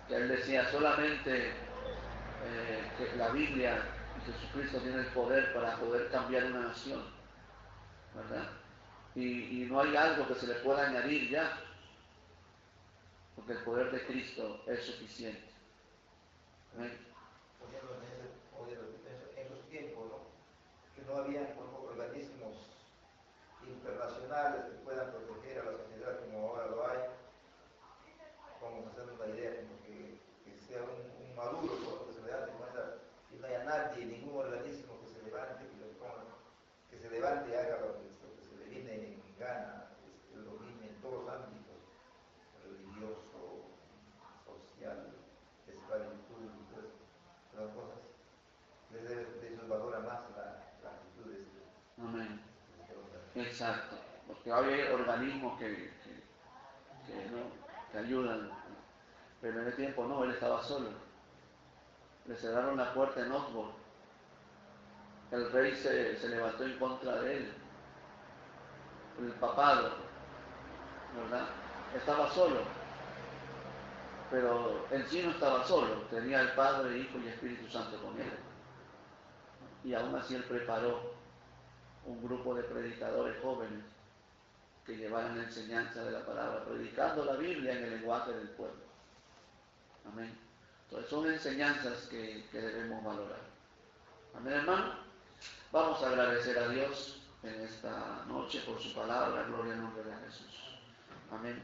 que él decía, solamente que la Biblia y Jesucristo tienen el poder para poder cambiar una nación, ¿verdad? Y no hay algo que se le pueda añadir ya, porque el poder de Cristo es suficiente. ¿Amén? Por ejemplo, en los tiempos, ¿no? Que no había organismos internacionales que puedan proteger a la sociedad como ahora lo hay. Vamos a hacer una idea, como que sea un Maduro, que se levante con esa, y no haya nadie, ningún organismo que se levante, que se levante y haga lo que se le viene en gana, que lo domine en todos los ámbitos, religioso, social, de esclavitud, todas las cosas. De eso valora más la actitud de este Amén. hombre. Exacto. Porque hay organismos ¿no? que ayudan. Pero en ese tiempo no, él estaba solo. Le cerraron la puerta en Oxford. El rey se levantó en contra de él. El papado, ¿verdad? Estaba solo. Pero en sí no estaba solo. Tenía el Padre, Hijo y Espíritu Santo con él. Y aún así él preparó un grupo de predicadores jóvenes que llevaran la enseñanza de la palabra, predicando la Biblia en el lenguaje del pueblo. Amén. Entonces son enseñanzas que debemos valorar. Amén, hermano. Vamos a agradecer a Dios en esta noche por su palabra. Gloria al nombre de Jesús. Amén.